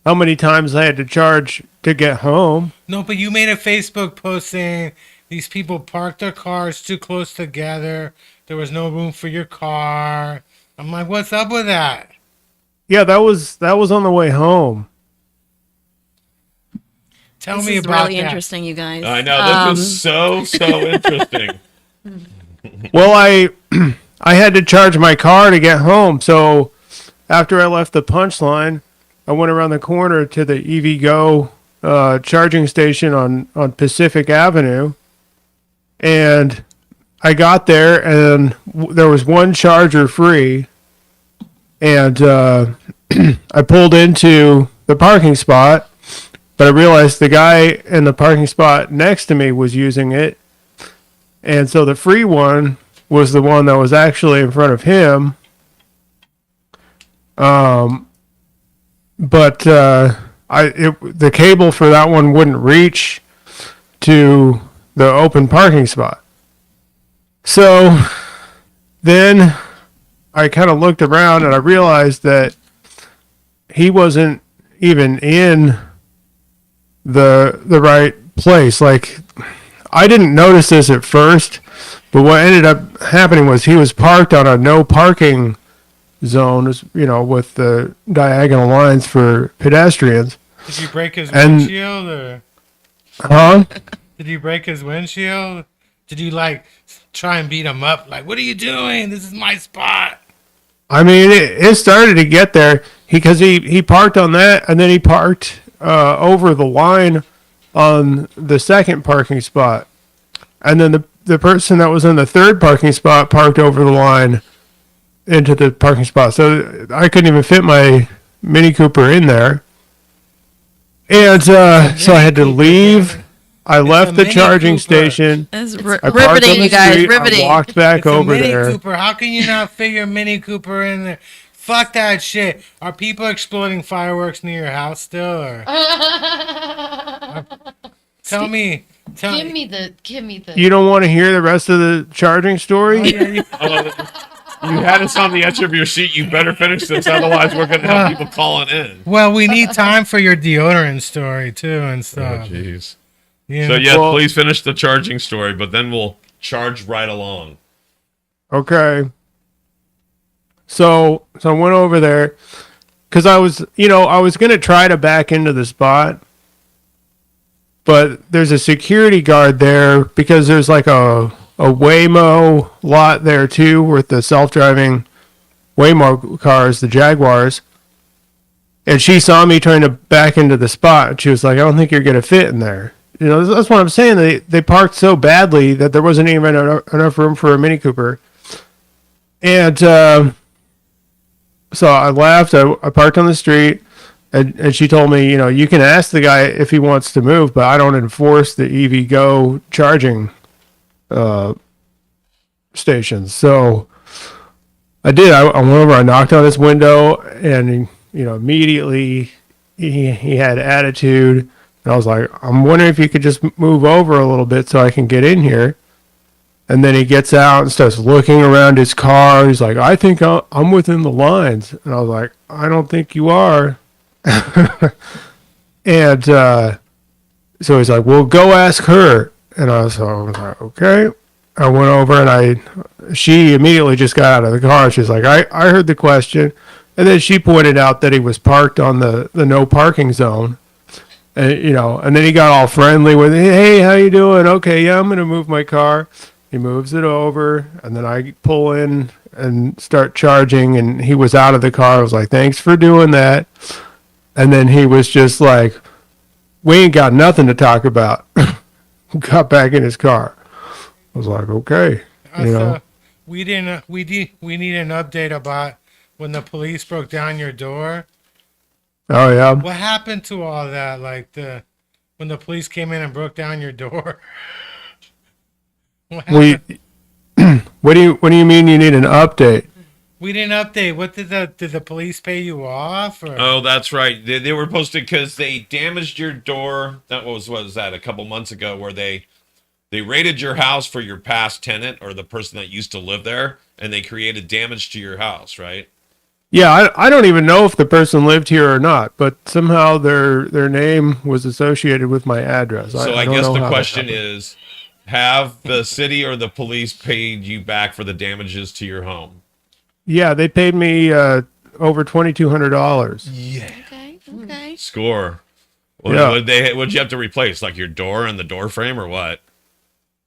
how many times I had to charge to get home.
No, but you made a Facebook post saying these people parked their cars too close together. There was no room for your car. I'm like, what's up with that?
Yeah, that was on the way home.
Tell
This
me
is
about
really
that.
interesting, you guys.
I know this is so interesting.
Well, I had to charge my car to get home, so after I left the punchline, I went around the corner to the EVgo charging station on Pacific Avenue, and I got there and there was one charger free, and I pulled into the parking spot, but I realized the guy in the parking spot next to me was using it, and so the free one was the one that was actually in front of him. But the cable for that one wouldn't reach to the open parking spot. So then I kind of looked around and I realized that he wasn't even in the right place. Like, I didn't notice this at first, but what ended up happening was he was parked on a no parking zone, with the diagonal lines for pedestrians.
Did you break his
And-
windshield or
Huh?
did you break his windshield? Did you try and beat him up? Like, what are you doing? This is my spot.
I mean, it started to get there because he parked on that, and then he parked over the line on the second parking spot, and then the person that was in the third parking spot parked over the line into the parking spot. So I couldn't even fit my Mini Cooper in there, and so I had to leave. I left
a
the
Mini
charging
Cooper.
station.
That's
I parked on
riveting,
the
you guys.
street,
Riveting.
I walked back
It's a
over
Mini
there.
Cooper. How can you not fit your Mini Cooper in there? Fuck that shit. Are people exploding fireworks near your house still? Or tell me.
Give me the.
You don't want to hear the rest of the charging story?
You had us on the edge of your seat. You better finish this, otherwise we're gonna have people calling in.
Well, we need time for your deodorant story too and
Oh,
stuff.
jeez.
Yeah.
So yeah,
Well-
please finish the charging story, but then we'll charge right along.
Okay. So I went over there because I was gonna try to back into the spot, but there's a security guard there because there's like a Waymo lot there too with the self-driving Waymo cars, the Jaguars. And she saw me trying to back into the spot. And she was like, "I don't think you're gonna fit in there." That's what I'm saying. They parked so badly that there wasn't even enough room for a Mini Cooper. And so I left. I parked on the street, and she told me, you can ask the guy if he wants to move, but I don't enforce the EVgo charging stations. So I did. I went over. I knocked on his window, and immediately he had attitude. And I was like, "I'm wondering if you could just move over a little bit so I can get in here." And then he gets out and starts looking around his car. He's like, "I think I'm within the lines." And I was like, "I don't think you are." And so he's like, "Well, go ask her." And I was like, "Okay." I went over and she immediately just got out of the car. She's like, I heard the question. And then she pointed out that he was parked on the no parking zone. And, and then he got all friendly with, "Hey, how you doing?" "Okay, yeah, I'm going to move my car." He moves it over, and then I pull in and start charging, and he was out of the car. I was like, "Thanks for doing that." And then he was just like, "We ain't got nothing to talk about." Got back in his car. I was like, "Okay."
We need an update about when the police broke down your door.
Oh, yeah.
What happened to all that? When the police came in and broke down your door. What happened?
What do you mean you need an update?
We didn't update. What did the police pay you off? Or?
Oh, that's right. They were posted because they damaged your door. That was that a couple months ago, where they They raided your house for your past tenant or the person that used to live there, and they created damage to your house, right?
Yeah, I don't even know if the person lived here or not, but somehow their name was associated with my address.
So I
don't
guess
know
the
how that
question
happened.
is, have the city or the police paid you back for the damages to your home?
Yeah, they paid me over $2,200.
Okay. Okay.
Score. What,
Yeah.
what'd you have to replace? Like your door and the door frame or what?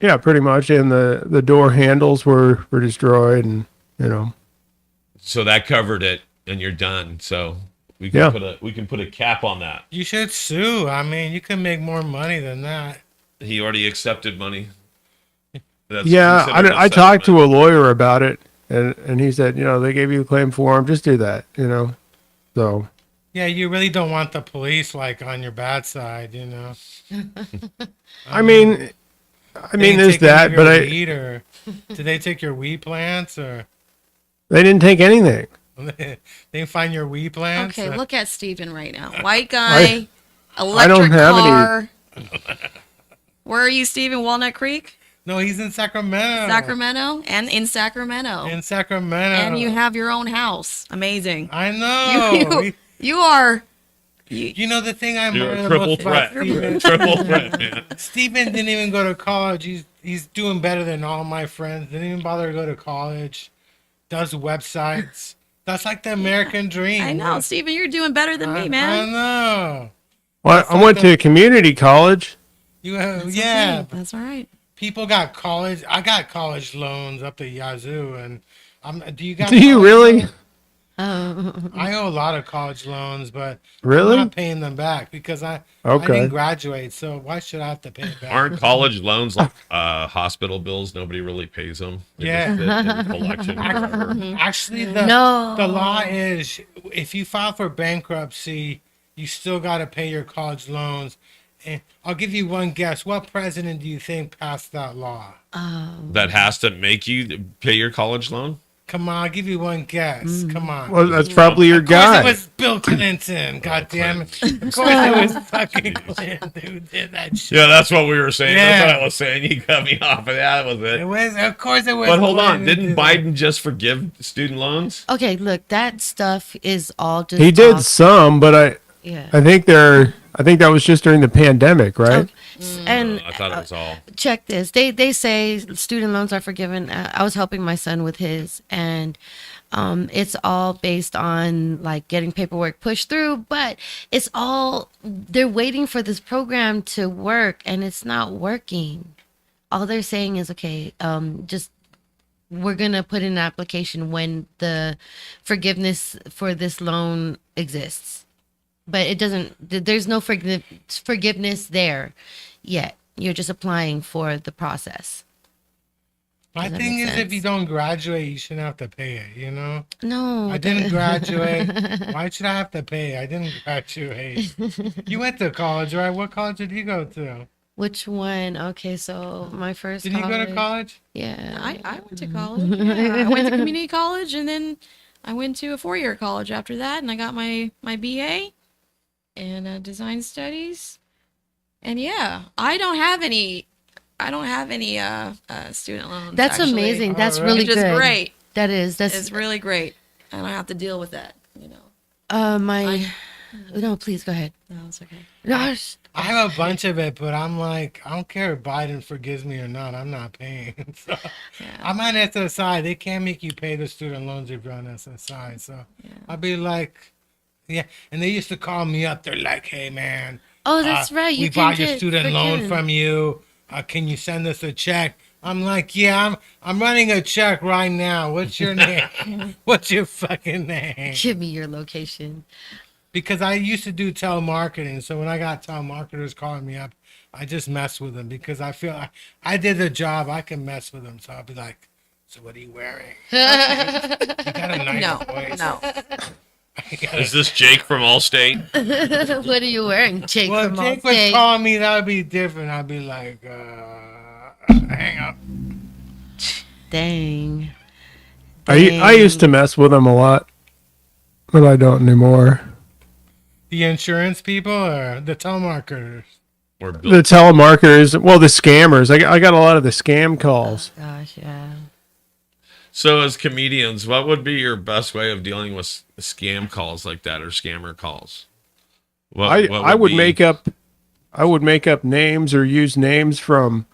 Yeah, pretty much. And the door handles were destroyed, and you know.
So that covered it, and you're done. So we can
Yeah.
put a cap on that.
You should sue. I mean, you can make more money than that.
He already accepted money. That's
Yeah,
considered
I talked to
settlement.
a lawyer about it, and he said, they gave you a claim form, just do that, So
Yeah, you really don't want the police like on your bad side, you know.
I mean,
They
there's
take any
that,
of
but
your
I
weed, or did they take your weed plants, or
they didn't take anything.
they find your weed plants?
Okay,
or-
look at Steven right now. White guy,
I
electric
don't have any-
car. Where are you, Steven? Walnut Creek?
No, he's in Sacramento.
Sacramento? And in Sacramento.
In Sacramento.
And you have your own house. Amazing.
I know.
You are.
You know the thing I
You're
admire
a
the
triple
most about
threat.
Steven?
Triple threat, man.
Steven didn't even go to college. He's doing better than all my friends. Didn't even bother to go to college. Does websites. That's like the American dream.
I know, Steven, you're doing better than me,
I
man.
know.
Well, I went to community college.
You
That's
yeah.
okay. That's all right.
People got college. I got college loans up to yazoo, and do you got?
Do you
college
really?
loans?
Oh,
I owe a lot of college loans, but
Really?
I'm not paying them back because I
Okay.
didn't graduate. So why should I have to pay it back?
Aren't college loans like hospital bills? Nobody really pays them. They
Yeah.
just sit in collection forever.
Actually, the
No.
law is if you file for bankruptcy, you still got to pay your college loans. And I'll give you one guess. What president do you think passed that law?
That has to make you pay your college loan?
Come on, I'll give you one guess. Come on.
Well, that's probably your
Of course
guy.
it was Bill Clinton. God damn it. Of course it was fucking Clinton who did that shit.
Yeah, that's what we were saying.
Yeah.
That's what I was saying. You cut me off, and that was
It
it.
was, of course it was.
But hold on,
Clinton who
didn't
did that.
Biden just forgive student loans?
okay. Look, that stuff is all just.
He did
talk.
some, but
Yeah.
I think that was just during the pandemic, right?
And
I thought it was all.
check this. They say student loans are forgiven. I was helping my son with his, and it's all based on like getting paperwork pushed through. But it's all they're waiting for this program to work, and it's not working. All they're saying is, okay, just we're gonna put in an application when the forgiveness for this loan exists, but it doesn't. There's no forgiveness there yet. You're just applying for the process.
My
Does that
thing
make
is, if
sense?
you don't graduate, you shouldn't have to pay it, you know?
No,
I didn't graduate. Why should I have to pay? I didn't graduate. You went to college, right? What college did you go to?
Which one? Okay, so my first.
Did you go to college?
Yeah.
I went to college. Yeah. I went to community college, and then I went to a 4-year college after that, and I got my BA in design studies. And yeah, I don't have any student loans.
That's
actually.
amazing. That's
Oh,
really
Which is
good.
great.
That is.
It's
That's
really great. I don't have to deal with that.
my. No, please go ahead.
No, it's okay.
No,
I have a bunch of it, but I'm like, I don't care if Biden forgives me or not. I'm not paying. So
Yeah.
I'm on SSI. They can't make you pay the student loans if you're on SSI. So I'll be like, yeah. And they used to call me up. They're like, hey, man.
Oh, that's right. You
We
can
bought your
get
student loan
forgiven.
from you. Can you send us a check? I'm like, yeah, I'm running a check right now. What's your name? What's your fucking name?
Give me your location.
Because I used to do telemarketing. So when I got telemarketers calling me up, I just mess with them because I feel I did the job. I can mess with them. So I'll be like, so what are you wearing? You got a nice
No,
voice.
no.
Is this Jake from Allstate?
What are you wearing, Jake?
Well, if
from
Jake was
Allstate?
calling me, that would be different. I'd be like, hang up.
Dang.
I used to mess with them a lot, but I don't anymore.
The insurance people or the telemarketers?
Or
the
Bill.
telemarketers, well, the scammers. I got a lot of the scam calls.
Gosh, yeah.
So as comedians, what would be your best way of dealing with scam calls like that or scammer calls?
I would
be-
make up names or use names from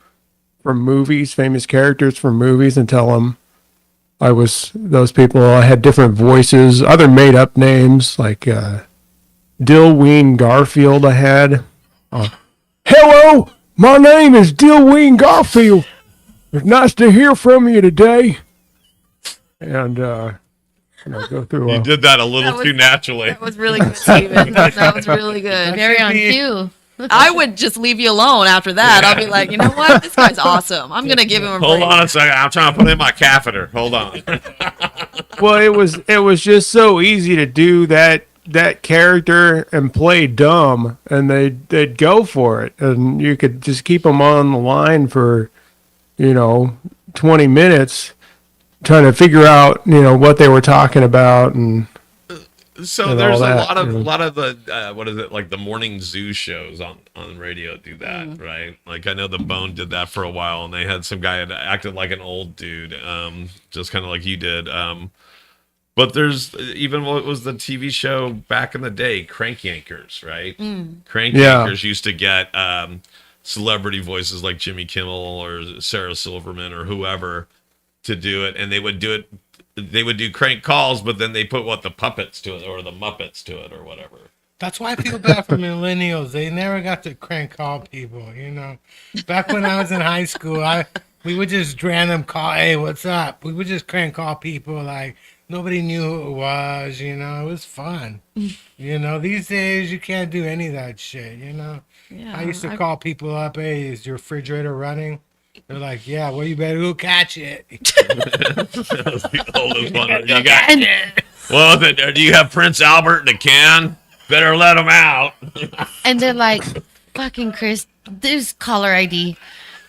movies, famous characters from movies, and tell them I was those people. I had different voices, other made up names like Dillween Garfield. I had. Hello, my name is Dillween Garfield. It's nice to hear from you today. And go through.
You did that a little
That was-
too naturally.
That was really good, Steven. That was really good.
Very
should
on
be-
cue.
I would just leave you alone after that. I'll be like, you know what? This guy's awesome. I'm gonna give him a
Hold
break.
on a second. I'm trying to put in my catheter. Hold on.
Well, it was just so easy to do that character and play dumb, and they'd go for it, and you could just keep them on the line for 20 minutes trying to figure out what they were talking about. And
So
And
there's
all
a
that,
lot of the what is it, like the morning zoo shows on radio do that, right? Like I know the Bone did that for a while, and they had some guy that acted like an old dude, just kind of like you did. But there's even what was the TV show back in the day, Crank Yankers, right? Crank
Yeah.
Yankers used to get celebrity voices like Jimmy Kimmel or Sarah Silverman or whoever to do it, and they would do it. They would do crank calls, but then they put the puppets to it or the Muppets to it or whatever.
That's why I feel bad for millennials. They never got to crank call people, Back when I was in high school, we would just random call, hey, what's up? We would just crank call people like nobody knew who it was, It was fun. These days you can't do any of that shit,
Yeah,
I used to call people up, hey, is your refrigerator running? They're like, yeah, well, you better go catch it.
That was the oldest one. You got, well, do you have Prince Albert in a can? Better let him out.
And they're like, fucking Chris, there's caller ID.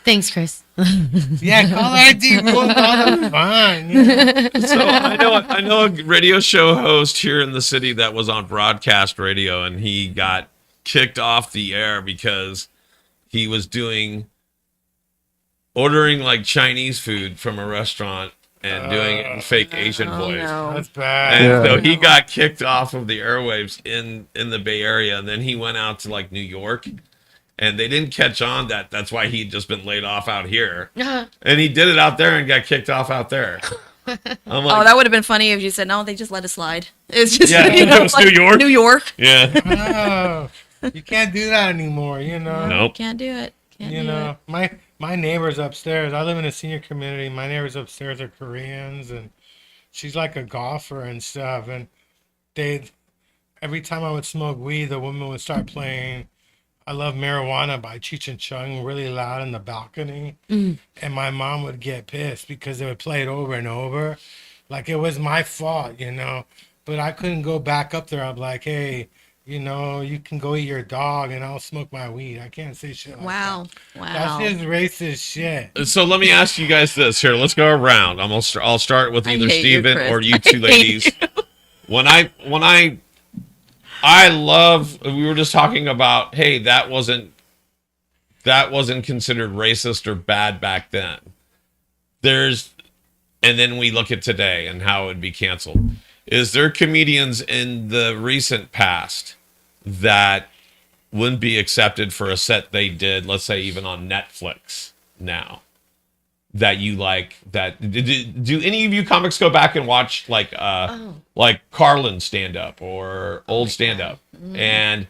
Thanks, Chris.
Yeah, call ID rules all the fun.
So I know a radio show host here in the city that was on broadcast radio, and he got kicked off the air because he was ordering like Chinese food from a restaurant and doing it in fake Asian voice.
No.
That's bad.
And
Yeah.
so he got kicked off of the airwaves in the Bay Area, and then he went out to like New York, and they didn't catch on that's why he'd just been laid off out here, and he did it out there and got kicked off out there. I'm like,
Oh, that would have been funny if you said no. They just let it slide. It's just
Yeah, it was New York.
New York.
yeah,
Oh, you can't do that anymore,
nope.
Can't do it. Can't
You
do
know, my neighbors upstairs. I live in a senior community. My neighbors upstairs are Koreans, and she's like a golfer and stuff. And every time I would smoke weed, the woman would start playing "I Love Marijuana" by Cheech and Chong really loud in the balcony, and my mom would get pissed because they would play it over and over, like it was my fault, But I couldn't go back up there. I'm like, hey. You can go eat your dog and I'll smoke my weed. I can't say shit
it.
like
Wow.
that.
Wow.
That's just racist shit.
So let me ask you guys this. Here, let's go around. I'll start with
I
either
hate you,
Steven
Chris.
or you
I
two
hate
ladies. When I love, we were just talking about, hey, that wasn't considered racist or bad back then. And then we look at today and how it would be canceled. Is there comedians in the recent past that wouldn't be accepted for a set they did, let's say even on Netflix now, that you like? That do any of you comics go back and watch like Carlin stand up or old stand up? And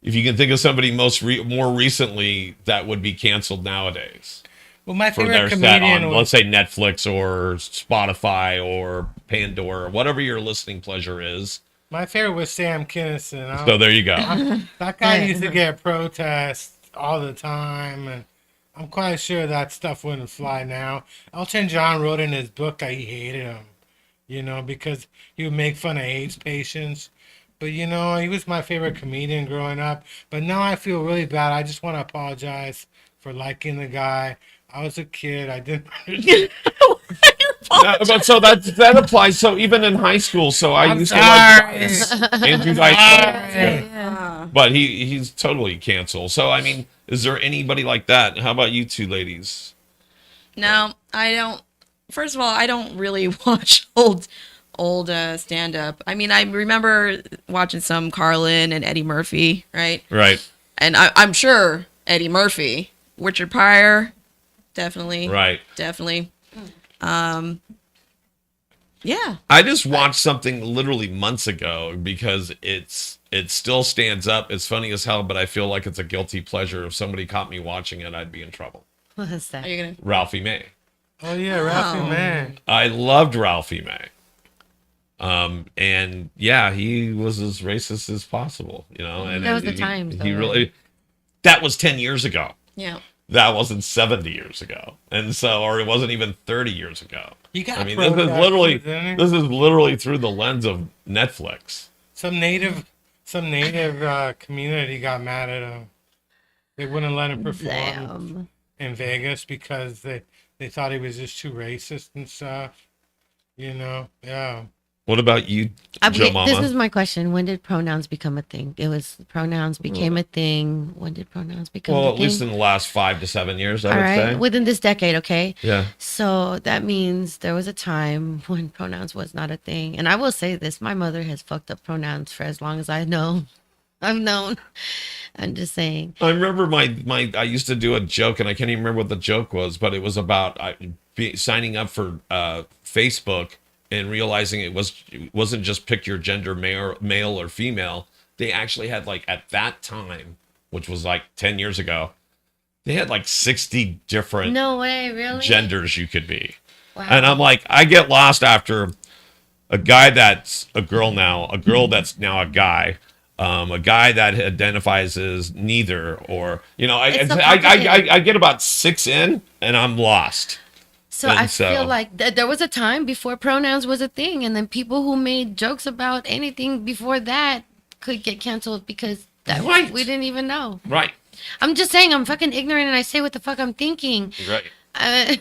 if you can think of somebody more recently that would be canceled nowadays
Well, my
for their
favorite
set
comedian
on,
was,
let's say Netflix or Spotify or Pandora or whatever your listening pleasure is.
my favorite was Sam Kinison.
So there you go.
That guy used to get protests all the time, and I'm quite sure that stuff wouldn't fly now. Elton John wrote in his book that he hated him, because he would make fun of AIDS patients. But, he was my favorite comedian growing up. But now I feel really bad. I just want to apologize for liking the guy. I was a kid. I didn't understand.
But so that applies. So even in high school, so I
I'm
used to
sorry.
like Andrew Dice Clay.
Sorry.
Yeah.
But he's totally canceled. So I mean, is there anybody like that? How about you two ladies?
No, I don't. First of all, I don't really watch old stand up. I mean, I remember watching some Carlin and Eddie Murphy, right?
Right.
And I'm sure Eddie Murphy, Richard Pryor, definitely,
Right.
definitely. Yeah.
I just watched something literally months ago because it still stands up. It's funny as hell, but I feel like it's a guilty pleasure. If somebody caught me watching it, I'd be in trouble.
What is that?
Are you gonna?
Ralphie May.
Oh yeah, Ralphie man.
I loved Ralphie May. And yeah, he was as racist as possible, you know. And
That was the times,
He
though,
really. That was 10 years ago.
Yeah.
That wasn't 70 years ago, and so, or it wasn't even 30 years ago.
You got
I mean, this is literally through the lens of Netflix.
some native community got mad at him. They wouldn't let him perform
Damn.
in Vegas because they thought he was just too racist and stuff. You know, yeah.
What about you, Joe Mama?
This is my question. When did pronouns become a thing? It was pronouns became a thing. When did pronouns become a
Well,
thing?
at least in the last 5 to 7 years, I
All
would
right,
say.
within this decade, okay?
Yeah.
So that means there was a time when pronouns was not a thing. And I will say this, my mother has fucked up pronouns for as long as I know. I've known. I'm just saying.
I remember I used to do a joke, and I can't even remember what the joke was, but it was about signing up for Facebook and realizing it wasn't just pick your gender, male or female. They actually had, like, at that time, which was like 10 years ago, they had like 60 different
No way, really?
genders you could be.
Wow.
And I'm like, I get lost after a guy that's a girl now, a girl that's now a guy that identifies as neither, or, you know,
It's so complicated.
I get about 6 in and I'm lost.
So
And
I
so-
feel like there was a time before pronouns was a thing, and then people who made jokes about anything before that could get canceled because
Right.
we didn't even know.
Right.
I'm just saying I'm fucking ignorant and I say what the fuck I'm thinking.
Right.
Uh,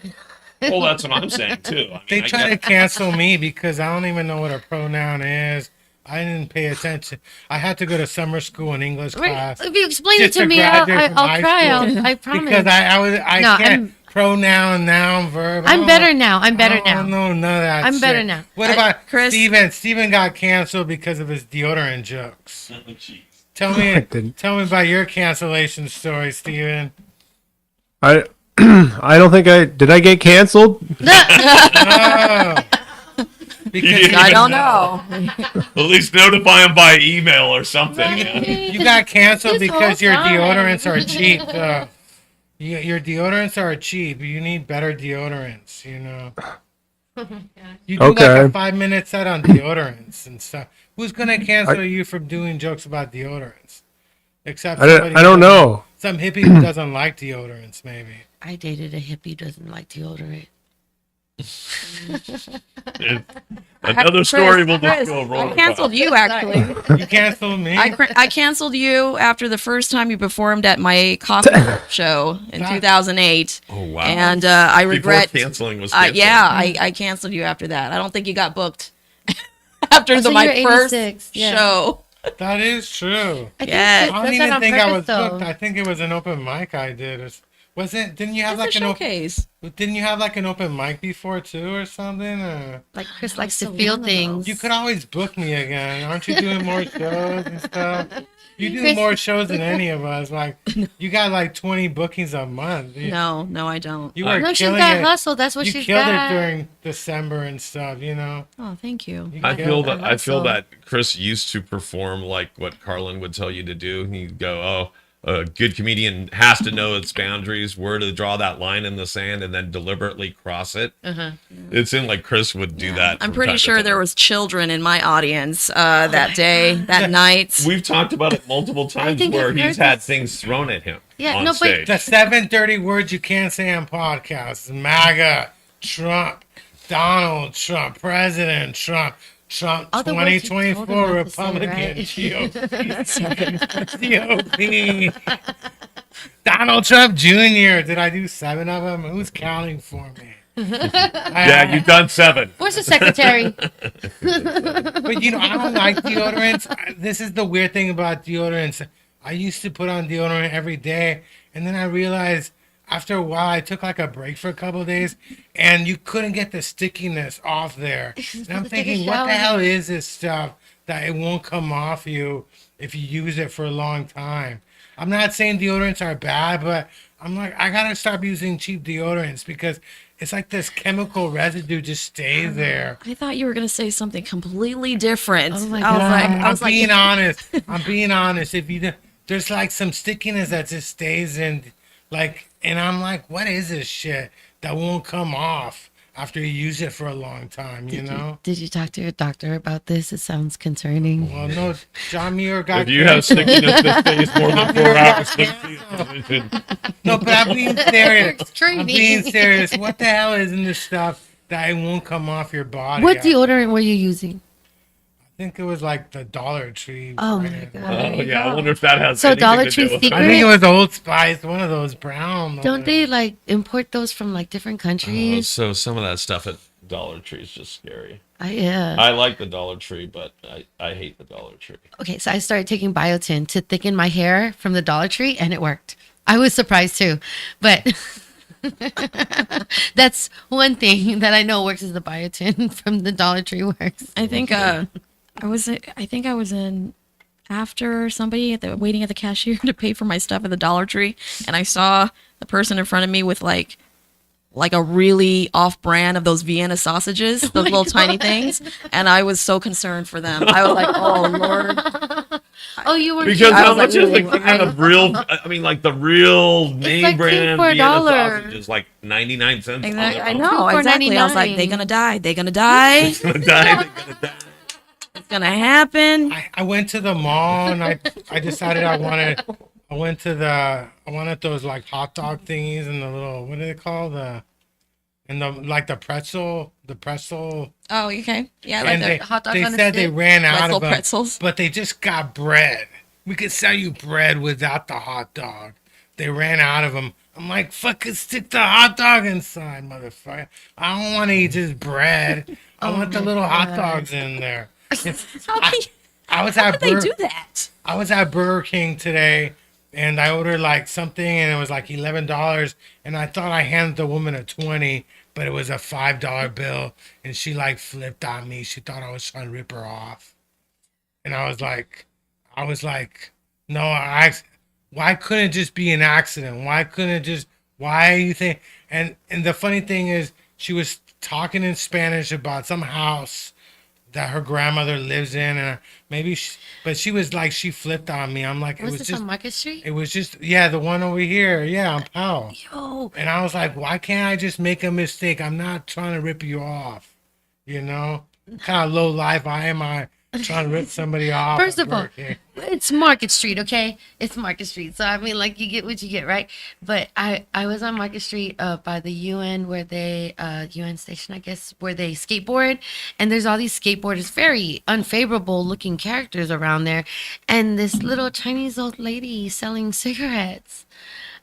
Well, that's what I'm saying too. I mean,
They
I
try to
get-
cancel me because I don't even know what a pronoun is. I didn't pay attention. I had to go to summer school in English
right,
class
if you explain it
just
to
to
me, I'll
graduate from high
try.
school.
I promise.
because I
No,
can't pronoun, noun, verb. I
I'm
don't
better
know-
now. I'm better
I don't
now.
know none of that.
I'm better
shit.
now.
What about
Chris?
Steven? Steven got canceled because of his deodorant jokes.
Jeez.
Tell
I
me,
didn't.
tell me about your cancellation story, Steven.
I I don't think did I get canceled?
Oh, because
I don't know.
At least notify him by email or something. you know?
you got canceled
This
because
whole
your
time.
deodorants are cheap. Your deodorants are cheap. You need better deodorants, you know. You do like
Okay.
a 5-minute set on deodorants and stuff. Who's gonna cancel you from doing jokes about deodorants? Except
I
somebody
don't
who doesn't-
know.
Some hippie who doesn't like deodorants, maybe.
I dated a hippie who doesn't like deodorant.
Another story we'll
Chris,
just go roll.
I canceled you, actually.
You canceled me.
I canceled you after the first time you performed at my coffee show in 2008.
Oh wow!
And I regret.
Before canceling was
Yeah, I canceled you after that. I don't think you got booked after
Oh, so
my
you're
first
86, yeah.
show.
That is true.
I think
Yeah.
I
that's
don't
that
even
on
think I
purpose,
was
though.
booked. I think it was an open mic I did. Was it? Didn't you have
It's a
like an open?
showcase.
Didn't you have like an open mic before too, or something?
Like Chris likes
so
to feel
long ago.
things.
You could always book me again. Aren't you doing more shows and stuff? You do
Chris-
more shows than any of us. Like you got like 20 bookings a month.
No, I don't.
You were
No, she's
killing
got
it.
hustle. That's what
You
she's
killed
got.
it during December and stuff. You know.
Oh, thank you.
You
I
killed
feel
it.
that I feel
so.
that Chris used to perform like what Carlin would tell you to do. He'd go, "Oh, a good comedian has to know its boundaries, where to draw that line in the sand, and then deliberately cross it." It seemed like Chris would do that.
I'm
from
pretty
time to
sure
time.
there was children in my audience that day, that night.
We've talked about it multiple times
think
where
I've
he's
heard
had
this.
things thrown at him
Yeah,
on
no, but-
stage.
The 730 words you can't say on podcasts: MAGA, Trump, Donald Trump, President Trump, Trump
All the words you told him
2024
not to say,
Republican,
right?
GOP. Donald Trump Jr. Did I do 7 of them? Who's counting for me?
Yeah, you've done 7.
Where's the secretary?
But you know, I don't like deodorants. This is the weird thing about deodorants. I used to put on deodorant every day, and then I realized after a while I took like a break for a couple of days, and you couldn't get the stickiness off there. And I'm thinking, what the hell is this stuff that it won't come off you if you use it for a long time? I'm not saying deodorants are bad, but I'm like, I gotta stop using cheap deodorants because it's like this chemical residue just stays there.
I thought you were gonna say something completely different.
Oh my
I was
God.
like,
I'm
I was
being
like,
honest. I'm being honest. If you there's like some stickiness that just stays in, like, and I'm like, what is this shit that won't come off after you use it for a long time? You know?
Did you talk to your doctor about this? It sounds concerning.
Well, no, John Muir got
If you have
cancer.
stickiness that stays more than 4 hours, then see a physician.
No, but I'm being serious.
Extreme.
I'm being serious. What the hell is in this stuff that it won't come off your body?
What
I
deodorant were you using?
think it was like the Dollar Tree.
Oh my
brand.
God.
Oh, yeah, I wonder if that has
So
anything
Dollar
to
Tree
do with it.
Secret?
I think it was Old Spice, one of those brown.
Don't they like import those from like different
Oh,
countries?
so some of that stuff at Dollar Tree is just scary.
Yeah.
I like the Dollar Tree, but I hate the Dollar Tree.
Okay, so I started taking biotin to thicken my hair from the Dollar Tree, and it worked. I was surprised too, but that's one thing that I know works is the biotin from the Dollar Tree works.
I think I was in after somebody waiting at the cashier to pay for my stuff at the Dollar Tree, and I saw the person in front of me with like a really off brand of those Vienna sausages, those little tiny things, and I was so concerned for them. I was like, oh Lord.
Oh, you were
Because
I
how
was like,
much is the
really?
can of real? I mean, like the real name
like
brand
2 for
Vienna
$1.
sausage is like 99 cents.
Exactly. I
on
know,
$2 for
exactly. I was like,
$99.
they're gonna die. They're gonna die.
the phone. They're gonna die.
It's gonna happen.
I went to the mall and I decided I wanted those like hot dog thingies and the little, what do they call the pretzel.
Oh, okay. Yeah, I like
And
that.
hot dog
they
on a
said they
stick?
ran out
Pretzel
of them,
pretzels.
but they just got bread. We could sell you bread without the hot dog. They ran out of them. I'm like, fucking stick the hot dog inside, motherfucker. I don't want to eat just bread. I want the little hot dogs in there. I was at
They do that.
I was at Burger King today, and I ordered like something, and it was like $11, and I thought I handed the woman a 20, but it was a $5 bill, and she like flipped on me. She thought I was trying to rip her off, and I was like, no, why couldn't it just be an accident? Why you think? And the funny thing is, she was talking in Spanish about some house that her grandmother lives in, and but she was like, she flipped on me. I'm like,
Was this on Market Street?
it was just, yeah, the one over here, yeah, on Powell.
Yo,
And I was like, why can't I just make a mistake? I'm not trying to rip you off, you know? Kind of low life am I trying to rip somebody off?
First
at
of all,
Burger King?
it's Market Street, okay? It's Market Street. So I mean, like, you get what you get, right? But I was on Market Street by the UN where they UN station, I guess, where they skateboard, and there's all these skateboarders, very unfavorable looking characters around there, and this little Chinese old lady selling cigarettes.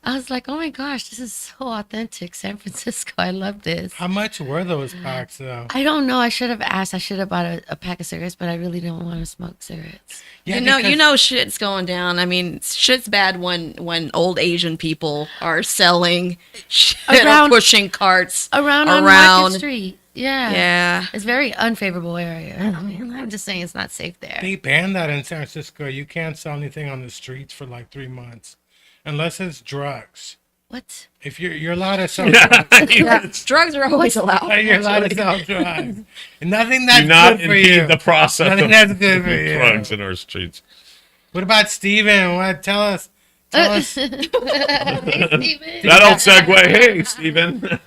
I was like, oh my gosh, this is so authentic, San Francisco. I love this.
How much were those packs, though?
I don't know. I should have asked. I should have bought a pack of cigarettes, but I really don't want to smoke cigarettes.
Yeah,
you
because-
know, shit's going down. I mean, shit's bad when old Asian people are selling shit
Around-
or pushing carts
Around on Market Street. Yeah.
Yeah.
It's a very unfavorable area. I mean, I'm just saying it's not safe there.
They banned that in San Francisco. You can't sell anything on the streets for like 3 months, unless it's drugs.
What?
If you're allowed to sell drugs,
Yeah, drugs are always allowed.
you're allowed to sell drugs. And nothing that's
Do not
good for you.
impede the process
Nothing
of
that's good for you.
drugs in our streets.
What about Steven? What? Tell us.
That old segue. Hey, Steven.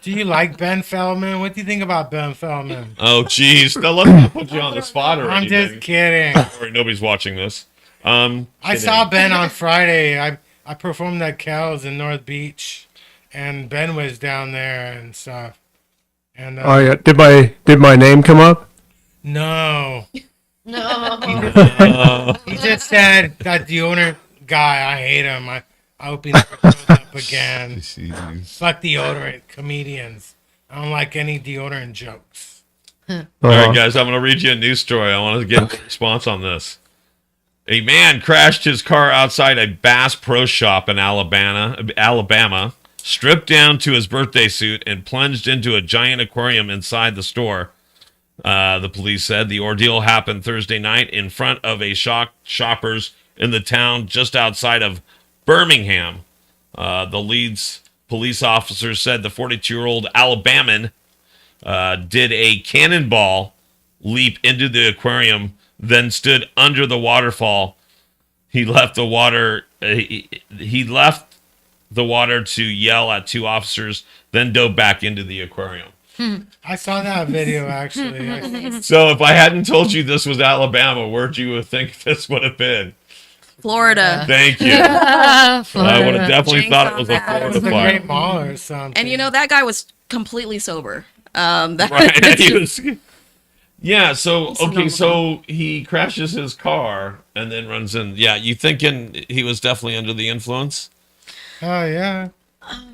Do you like Ben Feldman? What do you think about Ben Feldman?
Oh, geez. Now, let's not put you on the spot or
I'm
anything.
just kidding.
Sorry, nobody's watching this.
I
Kidding.
saw Ben on Friday. I performed at Kel's in North Beach, and Ben was down there and stuff. And
Oh yeah, did my name come up?
no,
No.
he just said that the owner guy. I hate him. I hope he never comes up again. Fuck deodorant comedians. I don't like any deodorant jokes.
All right, guys, I'm going to read you a news story. I want to get a response on this. A man crashed his car outside a Bass Pro Shop in Alabama, stripped down to his birthday suit, and plunged into a giant aquarium inside the store. The police said the ordeal happened Thursday night in front of a shoppers in the town just outside of Birmingham. The Leeds police officer said the 42-year-old Alabaman did a cannonball leap into the aquarium, then stood under the waterfall. He left the water. He left the water to yell at two officers, then dove back into the aquarium.
I saw that video actually.
So if I hadn't told you this was Alabama, where'd you think this would have been?
Florida.
Thank you. I would have definitely
Jinx
thought it
on
was a
that.
It was
Florida
a
fire.
great mall or something.
And you know, that guy was completely sober.
Right. He was, yeah, so
It's
okay,
normal.
so he crashes his car and then runs in. Yeah, you thinking he was definitely under the influence?
Oh yeah.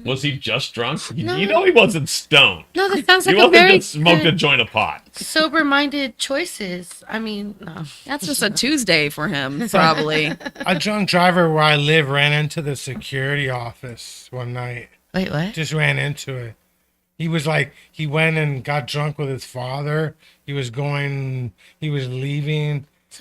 Was he just drunk?
No.
You know he wasn't stoned.
No, that sounds
He
like a
wasn't
very
just smoked a
good,
joint of pot.
sober-minded choices. I mean, no.
That's just a Tuesday for him, probably.
A drunk driver where I live ran into the security office one night.
Wait, what?
Just ran into it. He was like, he went and got drunk with his father. He was leaving.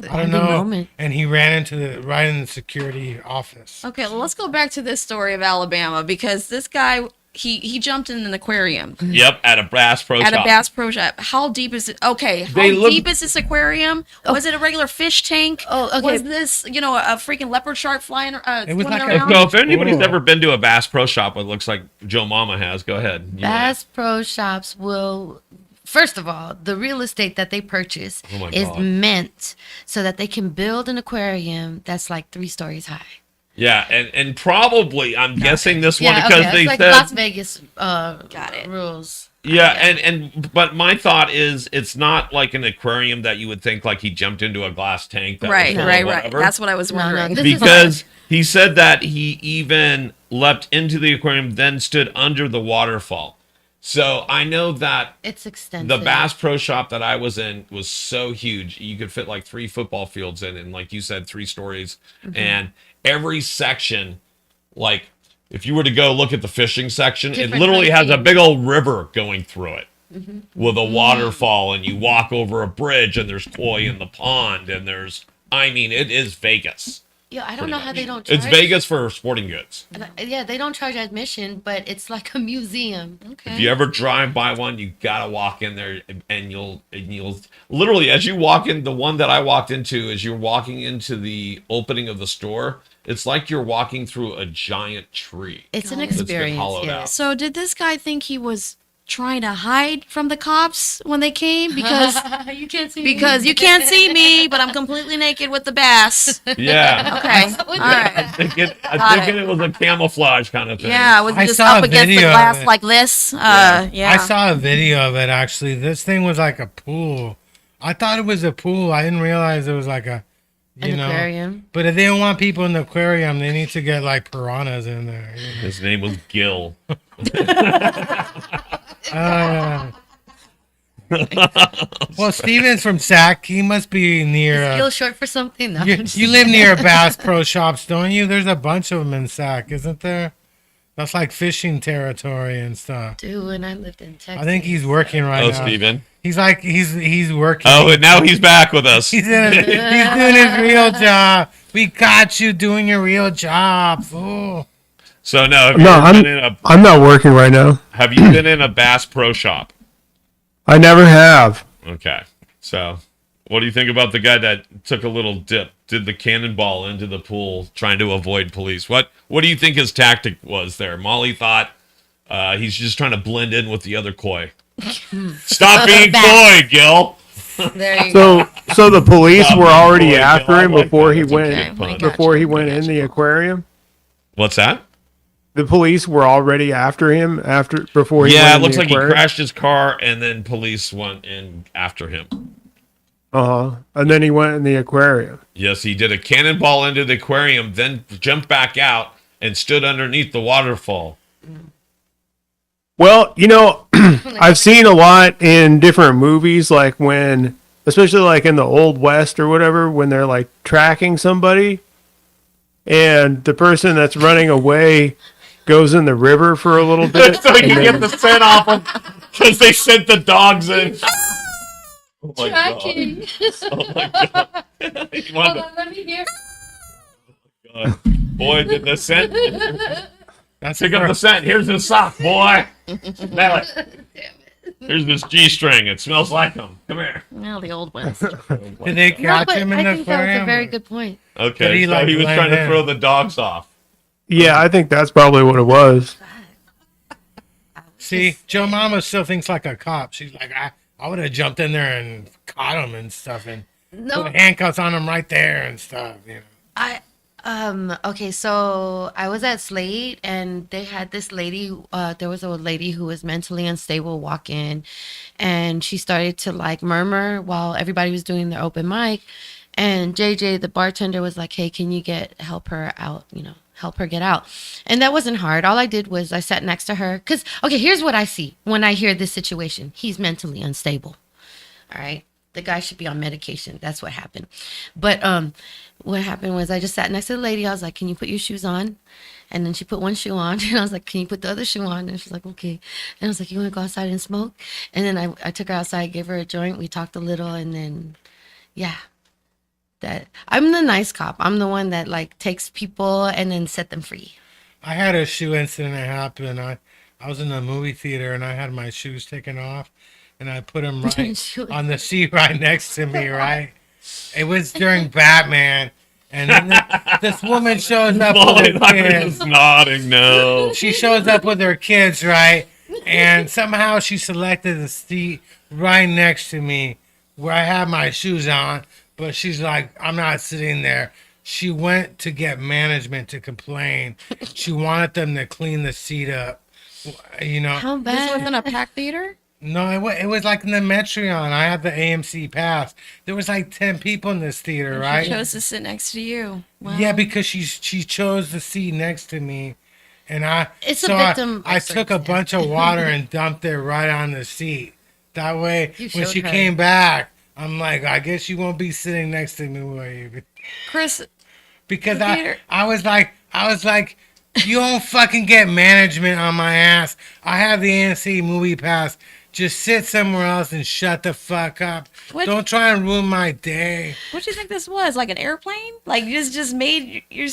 a
I don't
bonding
know.
moment.
And he ran into right in the security office.
Okay, well, let's go back to this story of Alabama, because this guy, he jumped in an aquarium
Yep, at a Bass Pro
at a
Shop.
Bass Pro Shop. How deep is it? Okay, how
They look-
deep is this aquarium? Was it a regular fish tank?
Oh, okay.
Was this, you know, a freaking leopard shark flying
It was
swimming
like a-
around?
So if anybody's
Cool.
ever been to a Bass Pro Shop, it looks like Joe Mama has. Go ahead. You know
Bass Pro Shops will, first of all, the real estate that they purchase
Oh my
is
God.
meant so that they can build an aquarium that's like 3 stories high.
Yeah, and probably I'm guessing this one
Yeah,
because
okay.
they
It's like
said
Las Vegas
Got it.
rules.
yeah, but my thought is it's not like an aquarium that you would think like he jumped into a glass tank. That
Right,
was full of
right, right.
whatever.
That's what I was
No, no,
wondering.
this is
Because he said that he even leapt into the aquarium, then stood under the waterfall. So I know that
It's extensive.
the Bass Pro Shop that I was in was so huge. You could fit like 3 football fields in, and like you said, 3 stories.
Mm-hmm.
And every section, like if you were to go look at the fishing section, it
Different
literally has a
hygiene.
big old river going through it
Mm-hmm.
with a waterfall, and you walk over a bridge, and there's koi in the pond, and I mean, it is Vegas.
Yeah, I don't
pretty
know how
much.
they don't charge.
It's Vegas for sporting goods.
Yeah, they don't charge admission, but it's like a museum.
Okay.
If you ever drive by one, you gotta walk in there, and you'll literally, as you walk in, the one that I walked into, as you're walking into the opening of the store, it's like you're walking through a giant tree.
It's an
That's been
experience.
hollowed
Yeah.
out.
So did this guy think he was trying to hide from the cops when they came? Because
you can't see
because you can't see me, but I'm completely naked with the bass.
Yeah.
Okay. All right.
I'm thinking
Got
it was a camouflage kind of thing.
Yeah, was
I
it just
saw
up
a
against the
video of
glass
it.
like this? Yeah.
I saw a video of it actually. This thing was like a pool. I thought it was a pool. I didn't realize it was like a, you
An
know.
aquarium.
But if they don't want people in the aquarium, they need to get like piranhas in there. You know?
His name was Gil.
Well, Steven's from Sac. He must be near.
Still short for something. No,
You live near Bass Pro Shops, don't you? There's a bunch of them in Sac, isn't there? That's like fishing territory and stuff.
Dude, when I lived in Texas.
I think he's working right
Oh,
now.
Steven.
He's like he's working.
Oh, and now he's back with us.
He's doing his real job. We got you doing your real job, fool.
So no, have you,
No,
ever been in a,
I'm not working right now.
have you been in a Bass Pro Shop?
I never have.
Okay. So, what do you think about the guy that took a little dip, did the cannonball into the pool, trying to avoid police? What do you think his tactic was there? Molly thought he's just trying to blend in with the other koi. Stop being coy, Gil.
There you go.
So the police
Stop
were
being
already
coy,
after
Gil. I
him
like
before
that.
he
That's a
went
good pun.
I got
before he
you.
went in the aquarium.
What's that?
The police were already after him before he
Yeah, it
went in
looks
the
like he
aquarium.
crashed his car and then police went in after him.
And then he went in the aquarium.
Yes, he did a cannonball into the aquarium, then jumped back out and stood underneath the waterfall.
Well, I've seen a lot in different movies, like when, especially like in the Old West or whatever, when they're like tracking somebody and the person that's running away goes in the river for a little bit.
So you get the scent off them because they sent the dogs in. Oh my
Tracking.
god! Oh my god! You
Hold
wanted
on, let me hear.
to- boy, did the scent.
That's
Pick up the scent. Here's the sock, boy. Smell it. Here's this G-string. It smells like them. Come here.
Well, the old West.
Did they
No,
catch
but
him in
I
the
think that was a
aquarium?
very good point.
Did
Okay,
he,
so
like,
he was
blend
trying to
in?
throw the dogs off.
Yeah, I think that's probably what it was.
See, Joe Mama still thinks like a cop. She's like, I would have jumped in there and caught him and stuff and
No,
put handcuffs on him right there and stuff.
okay, so I was at Slate and they had this lady, there was a lady who was mentally unstable walk in and she started to like murmur while everybody was doing their open mic. And JJ, the bartender, was like, hey, can you help her out, help her get out. And that wasn't hard. All I did was I sat next to her. Because, okay, here's what I see when I hear this situation. He's mentally unstable. All right. The guy should be on medication. That's what happened. But what happened was I just sat next to the lady. I was like, can you put your shoes on? And then she put one shoe on. And I was like, can you put the other shoe on? And she's like, okay. And I was like, you want to go outside and smoke? And then I took her outside, gave her a joint. We talked a little. And then, yeah. That I'm the nice cop. I'm the one that like takes people and then set them free.
I had a shoe incident that happened. I was in a movie theater and I had my shoes taken off and I put them right on the seat right next to me, right? It was during Batman. And then this woman shows up with her kids.
Just nodding, no.
She shows up with her kids, right? And somehow she selected the seat right next to me where I had my shoes on. But she's like, I'm not sitting there. She went to get management to complain. She wanted them to clean the seat up.
How
This
bad?
wasn't a packed theater?
No, it was like in the Metreon. I had the AMC pass. There was like 10 people in this theater,
She
right?
chose to sit next to you. Wow.
Yeah, because she chose the seat next to me. And
It's a victim
I
of
took a bunch of water and dumped it right on the seat. That way,
You
when
showed
she
her.
came back, I'm like, I guess you won't be sitting next to me, will you?
Chris,
Because
Peter.
I was like, you don't fucking get management on my ass. I have the AMC movie pass. Just sit somewhere else and shut the fuck up.
What-
Don't try and ruin my day.
what do you think this was? Like an airplane? Like you just made your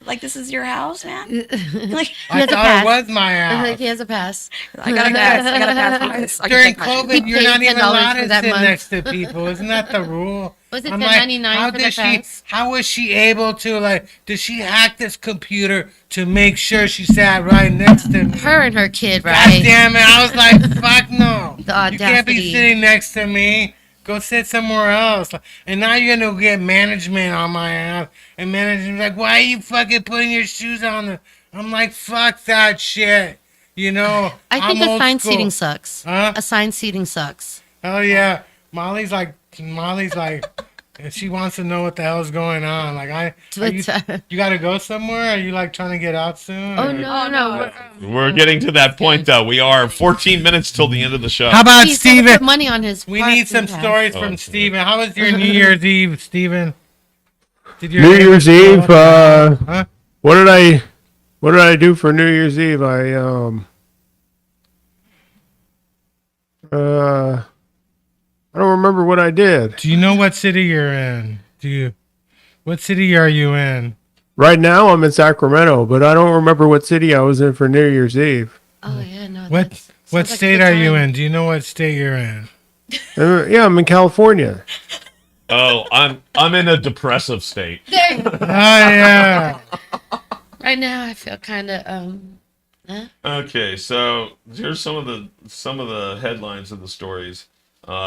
like this is your house, man? Like
I
has a
thought
pass.
it was my
I'm like,
house.
he has a pass.
I got a pass. I got a pass for this. I can
During
take my shoes.
COVID, you're
paid
not even
$10
allowed
for
to
that
sit
month.
next to people. Isn't that the rule?
Was it
I'm
$10.99
how
for
did
the
she?
pass?
How was she able to did she hack this computer to make sure she sat right next to me?
Her and her kid,
God
right?
damn it! I was like, fuck no.
The
You can't be
audacity.
sitting next to me. Go sit somewhere else. And now you're gonna get management on my ass. And management's like, why are you fucking putting your shoes on? I'm like, fuck that shit.
I think
I'm old
assigned
school.
seating sucks.
Huh?
Assigned seating sucks.
Hell yeah. Molly's like, and she wants to know what the hell's going on. Like, you gotta go somewhere? Are you like trying to get out soon?
Oh
or-
no.
We're getting to that point, though. We are 14 minutes till the end of the show.
How about
He's gonna put
Steven?
money on his.
We need some
parking pass.
stories
Oh,
from
okay.
Steven. How was your New Year's Eve, Steven? Did your
New
neighbors
Year's
show
Eve,
up? Huh?
what did I do for New Year's Eve? I don't remember what I did.
Do you know what city you're in? What city are you in?
Right now I'm in Sacramento, but I don't remember what city I was in for New Year's Eve.
Oh yeah, no.
What
that's-
what
sounds like a
state
good
are you
time.
in? Do you know what state you're in?
Yeah, I'm in California.
Oh, I'm in a depressive state.
There you go.
Oh yeah.
Right now, I feel kind of
Okay, so here's some of the headlines of the stories.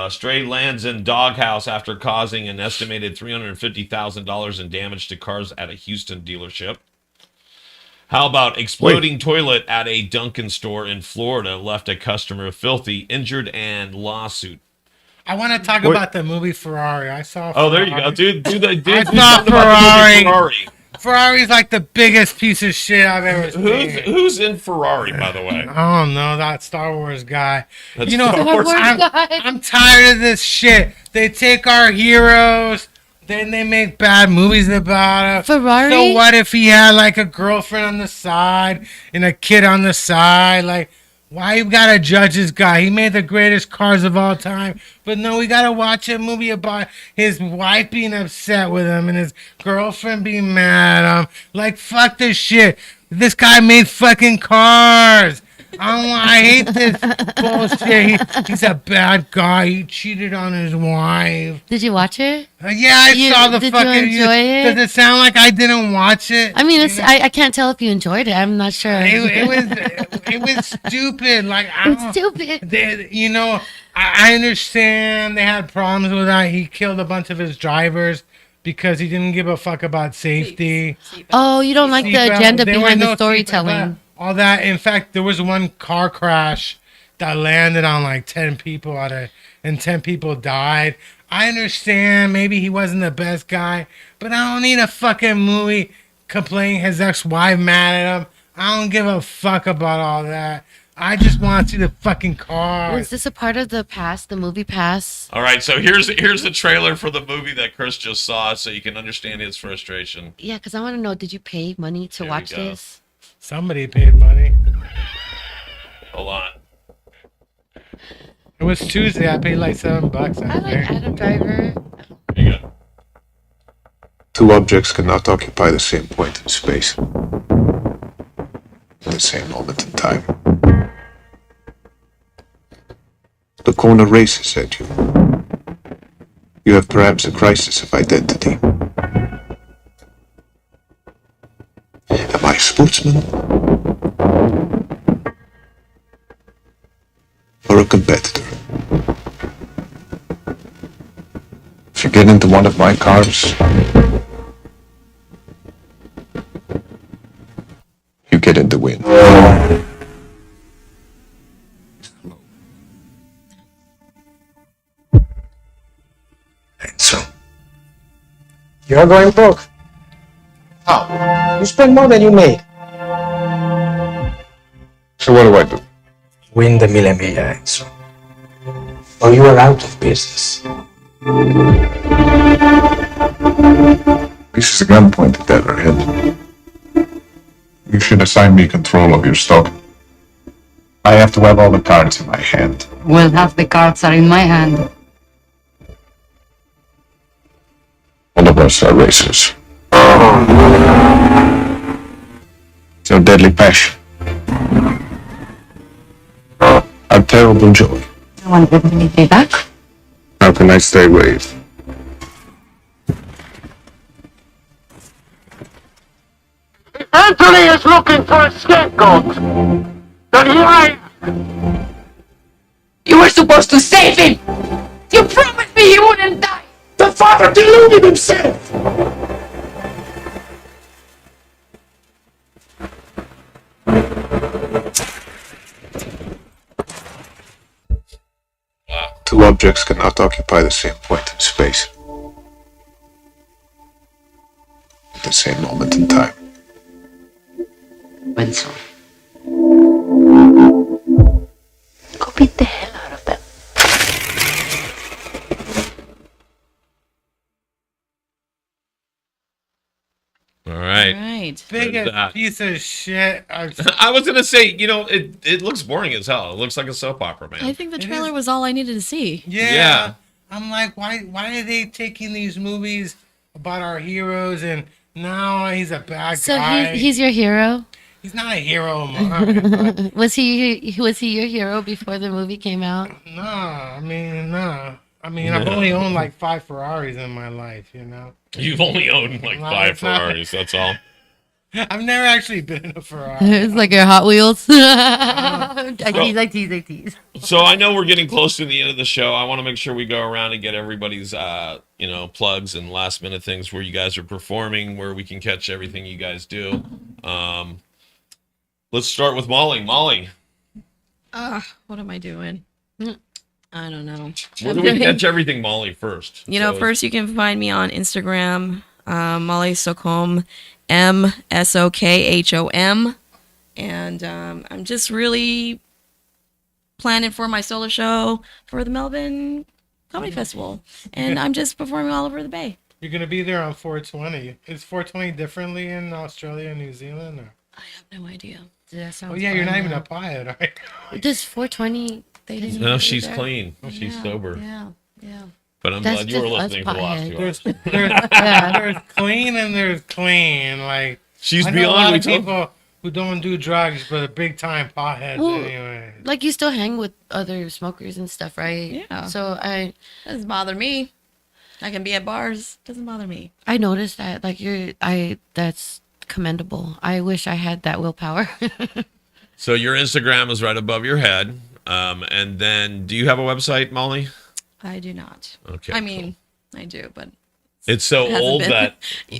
Stray lands in doghouse after causing an estimated $350,000 in damage to cars at a Houston dealership. How about exploding toilet at a Dunkin' store in Florida left a customer filthy, injured, and lawsuit?
I want to talk
Wait.
about the movie Ferrari. I saw.
Oh, there you
Ferrari.
go, dude. Do
I
something
saw
about the movie
Ferrari.
Ferrari.
Ferrari's like the biggest piece of shit I've ever seen.
Who's in Ferrari, by the way?
I don't know, that Star Wars guy.
That's
You know,
Star Wars
I'm tired of this shit. They take our heroes, then they make bad movies about it.
Ferrari?
So what if he had like a girlfriend on the side and a kid on the side? Like, why you gotta judge this guy? He made the greatest cars of all time. But no, we gotta watch a movie about his wife being upset with him and his girlfriend being mad at him. Like, fuck this shit. This guy made fucking cars. I hate this bullshit. He's a bad guy. He cheated on his wife.
Did you watch it?
Yeah, I saw the
did you
fucking.
enjoy it?
Does it sound like I didn't watch it?
I mean, I can't tell if you enjoyed it. I'm not sure.
It was stupid. Like,
It's stupid.
I understand they had problems with that. He killed a bunch of his drivers because he didn't give a fuck about safety.
Oh, you don't like the
Seatbelt.
agenda
There were
behind
no
the storytelling.
all that. In fact, there was one car crash that landed on like 10 people and 10 people died. I understand maybe he wasn't the best guy, but I don't need a fucking movie complaining his ex-wife mad at him. I don't give a fuck about all that. I just want to see the fucking cars.
Was this a part of the pass, the movie pass?
All right, so here's the trailer for the movie that Chris just saw, so you can understand his frustration.
Yeah, because I want to know, did you pay money to
Here we
watch
go.
this?
Somebody paid money.
Hold on.
It was Tuesday. I paid like $7.
I like Adam Driver.
Here you go.
Two objects cannot occupy the same point in space at the same moment in time. The corner races at you. You have perhaps a crisis of identity. Am I a sportsman? Or a competitor? If you get into one of my cars, you get in the win. And so,
You're going broke. How? You spend more than you make.
so what do I do?
Win the Mille Miglia, Enzo. Or you are out of business.
This is a gun pointed at her head. You should assign me control of your stock. I have to have all the cards in my hand.
Well, half the cards are in my hand.
All of us are racers. It's our deadly passion. Our terrible joy.
I want to give me back.
How can I stay away?
Anthony is looking for a scapegoat. Then here I am.
You were supposed to save him! You promised me he wouldn't die!
The father deluded himself.
Two objects cannot occupy the same point in space at the same moment in time.
Enzo. Go beat the hell out of them.
All right.
Right.
Biggest
that.
piece of shit.
I was gonna say, it looks boring as hell. It looks like a soap opera, man.
I think the
It
trailer
is-
was all I needed to see.
Yeah. I'm like, why are they taking these movies about our heroes and now he's a bad
So
guy?
he's your hero?
He's not a hero of mine. but
Was he your hero before the movie came out?
no, I mean, no. I mean, I've only owned like 5 Ferraris in my life, you know?
You've only owned like
Well,
5
it's not-
Ferraris. That's all.
I've never actually been in a Ferrari.
It's like your Hot Wheels. I tease.
So I know we're getting close to the end of the show. I want to make sure we go around and get everybody's, plugs and last minute things where you guys are performing, where we can catch everything you guys do. Let's start with Molly. Molly,
What am I doing? I don't know.
where do we catch everything, Molly, first?
You know,
So-
first you can find me on Instagram, Molly Socom, MSOKHOM. And I'm just really planning for my solo show for the Melbourne Comedy Festival. And I'm just performing all over the Bay.
You're gonna be there on 420. Is 420 differently in Australia and New Zealand? Or?
I have no idea.
That sounds
Oh yeah, you're not
fun,
even
yeah.
a pilot, right?
This 420, they didn't.
No,
do
she's
that?
clean. She's sober.
Yeah, yeah.
But I'm
That's
glad you were
just us
listening for the last 2 hours.
There's clean and there's clean. Like
She's
I know a
beyond.
lot
We
of
told
people who don't do drugs, but are big time potheads
Well,
anyway.
Like you still hang with other smokers and stuff, right?
Yeah.
So
Doesn't bother me. I can be at bars. Doesn't bother me.
I noticed that like that's commendable. I wish I had that willpower.
So your Instagram is right above your head. And then, do you have a website, Molly?
I do not.
Okay.
I mean, I do, but
It's so
hasn't
old
been-
that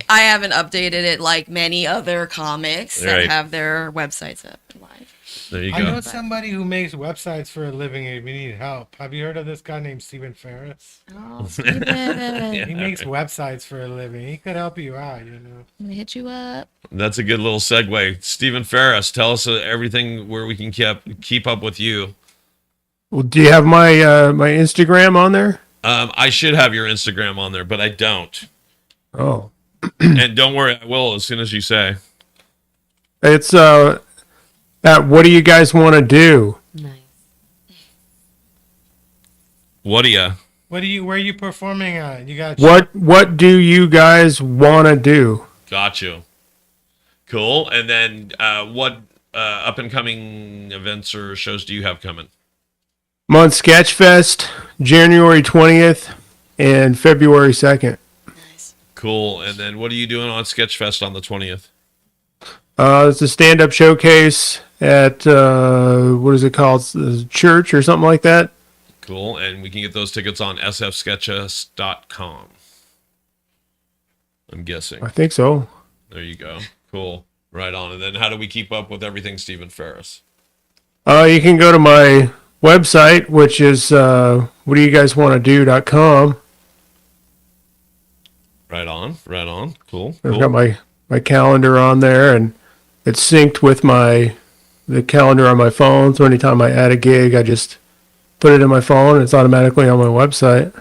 I haven't updated it like many other comics that
Right.
have their websites up live.
there you
I know
go.
somebody who makes websites for a living if you need help. Have you heard of this guy named Stephen Ferris?
Oh, Steven,
Yeah.
He makes websites for a living. He could help you out, you know.
I'm gonna hit you up.
That's a good little segue. Stephen Ferris, tell us everything where we can keep up with you.
Well, do you have my my Instagram on there?
I should have your Instagram on there, but I don't.
Oh,
And don't worry, I will as soon as you say.
it's at what do you guys want to do?
Nice.
What do you?
Where are you performing at? You got
What do you guys want to do?
Got you. Cool. And then what up and coming events or shows do you have coming?
I'm on Sketchfest, January 20th and February 2nd.
Nice.
Cool. And then what are you doing on Sketchfest on the 20th?
It's a stand-up showcase at what is it called? The church or something like that.
Cool. And we can get those tickets on sfsketches.com. I'm guessing.
I think so.
There you go. Cool. Right on. And then how do we keep up with everything Stephen Ferris?
You can go to my website, which is what do you guys want to do.com.
Right on. Right on. Cool.
I've
Cool.
got my calendar on there, and it's synced with the calendar on my phone. So anytime I add a gig, I just put it in my phone, and it's automatically on my website.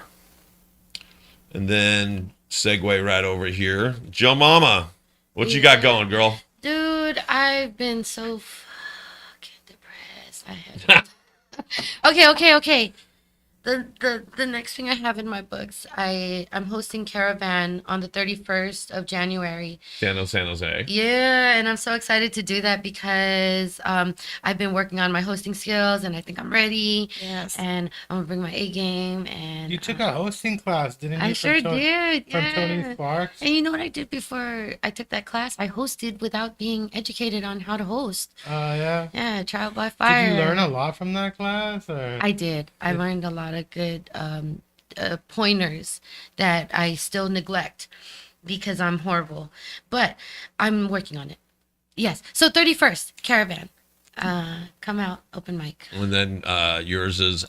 And then segue right over here. Joe Mama, what you got going, girl?
Dude, I've been so fucking depressed. I had Okay. The next thing I have in my books, I'm hosting Caravan on the 31st of January.
San Jose.
Yeah, and I'm so excited to do that because I've been working on my hosting skills and I think I'm ready.
Yes.
And I'm gonna bring my A game and
You took a hosting class, didn't you?
I sure did.
From
Yeah.
Tony Sparks.
And you know what I did before I took that class? I hosted without being educated on how to host.
Yeah.
Yeah, trial by fire.
Did you learn a lot from that class? Or?
I did. I learned a lot of good pointers that I still neglect because I'm horrible. But I'm working on it. Yes. So 31st, Caravan. Come out, open mic.
And then yours is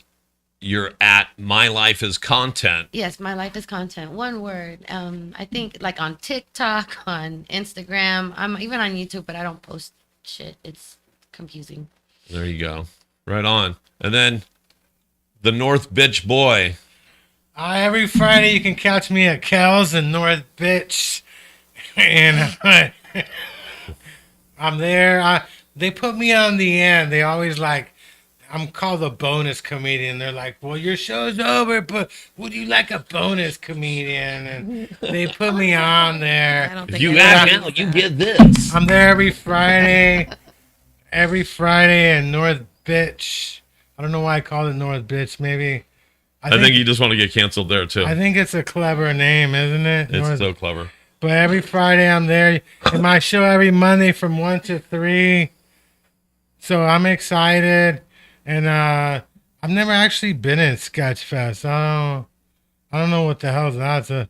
you're at My Life is Content.
Yes, my life is content. One word. I think like on TikTok, on Instagram. I'm even on YouTube, but I don't post shit. It's confusing.
There you go. Right on. And then the North Bitch Boy.
Every Friday you can catch me at Kel's in North Bitch, and I'm there. They put me on the end. They always like, I'm called a bonus comedian. They're like, well, your show's over, but would you like a bonus comedian? And they put me on
I
there.
don't
If
think
you
I
ask
know.
now, you get this.
I'm there every Friday in North Bitch. I don't know why I called it North Bitch. Maybe
I think you just want to get canceled there too.
I think it's a clever name, isn't it?
It's
North
so clever.
But every Friday I'm there. In my show every Monday from 1 to 3. So I'm excited. And I've never actually been in Sketchfest. I don't know what the hell's that.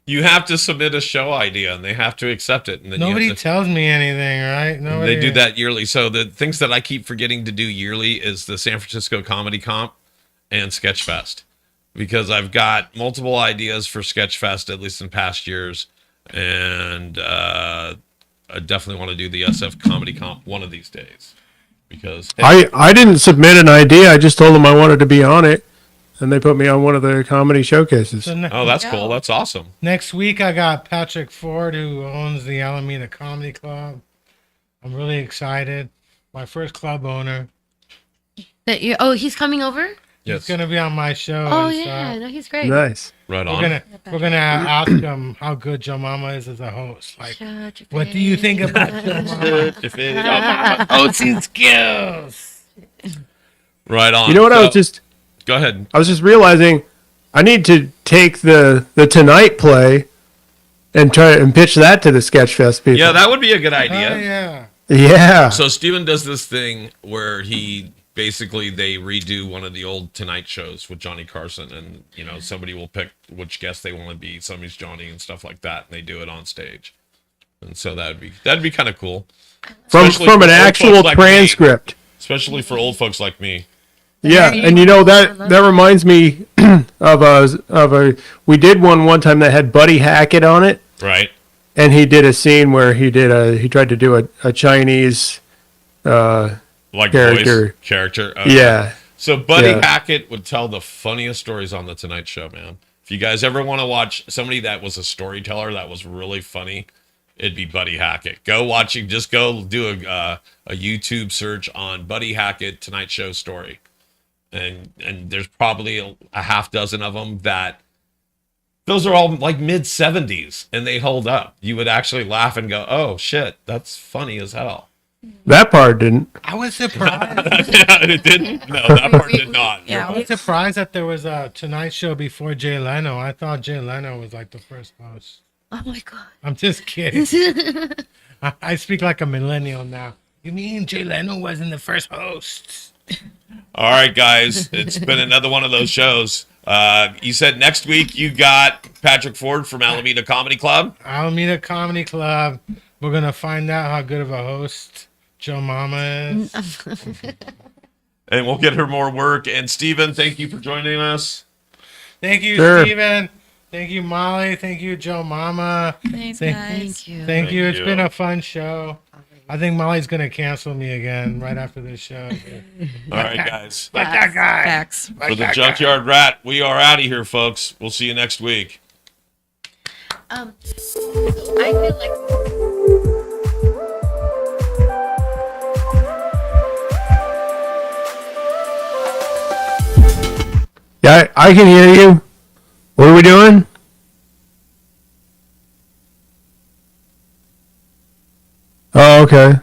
You have to submit a show idea and they have to accept it. And then
Nobody
you have to,
tells me anything, right? Nobody.
they do that yearly. So the things that I keep forgetting to do yearly is the San Francisco Comedy Comp and Sketchfest. Because I've got multiple ideas for Sketchfest, at least in past years. and I definitely want to do the SF Comedy Comp one of these days because
I didn't submit an idea. I just told them I wanted to be on it, and they put me on one of the comedy showcases.
So
oh, that's cool. That's awesome.
next week I got Patrick Ford, who owns the Alameda Comedy Club. I'm really excited. My first club owner.
That you? Oh, he's coming over.
Yes,
He's gonna be on my show.
Oh
and
yeah,
stuff.
no, he's great.
Nice.
right
We're
on.
gonna ask him how good Joe Mama is as a host. Like,
Shut your
what do you think
face.
about Joe Mama? Hosting skills.
Right on.
You know what? I
So-
was just
go ahead.
realizing I need to take the Tonight play and try and pitch that to the Sketchfest people.
Yeah, that would be a good
Oh
idea.
yeah.
Yeah.
So Steven does this thing where he basically they redo one of the old Tonight shows with Johnny Carson, and somebody will pick which guest they want to be. Somebody's Johnny and stuff like that, and they do it on stage. And so that'd be kind of cool,
from
especially
from
for
an
old
actual
folks like me.
transcript.
Especially for old folks like me.
Yeah, and that reminds me of a we did one time that had Buddy Hackett on it,
Right.
and he did a scene where he tried to do a Chinese
Like
character.
voice character. Okay.
Yeah.
So Buddy
Yeah.
Hackett would tell the funniest stories on the Tonight Show, man. If you guys ever want to watch somebody that was a storyteller that was really funny, it'd be Buddy Hackett. Go watching. Just go do a YouTube search on Buddy Hackett Tonight Show story, and there's probably a half dozen of them that. Those are all like mid-70s, and they hold up. You would actually laugh and go, "Oh shit, that's funny as hell."
That part didn't.
I was surprised.
It didn't. No, that part did not.
Yeah,
I was surprised that there was a Tonight Show before Jay Leno. I thought Jay Leno was like the first host.
Oh my god.
I'm just kidding. I speak like a millennial now. You mean Jay Leno wasn't the first host?
All right, guys, it's been another one of those shows. You said next week you got Patrick Ford from Alameda Comedy Club.
Alameda Comedy Club. We're gonna find out how good of a host Joe Mama is.
And we'll get her more work. And Steven, thank you for joining us.
Thank you,
Sure.
Steven. Thank you, Molly. Thank you, Joe Mama.
Thanks,
Thank-
guys.
Thank you.
Thank you. It's
you.
been a fun show. I think Molly's gonna cancel me again right after this show.
All right, guys.
Like that guy.
Facts.
For the JunkYard Rat, we are out of here, folks. We'll see you next week.
I feel like.
Yeah, I can hear you. What are we doing? Oh, okay.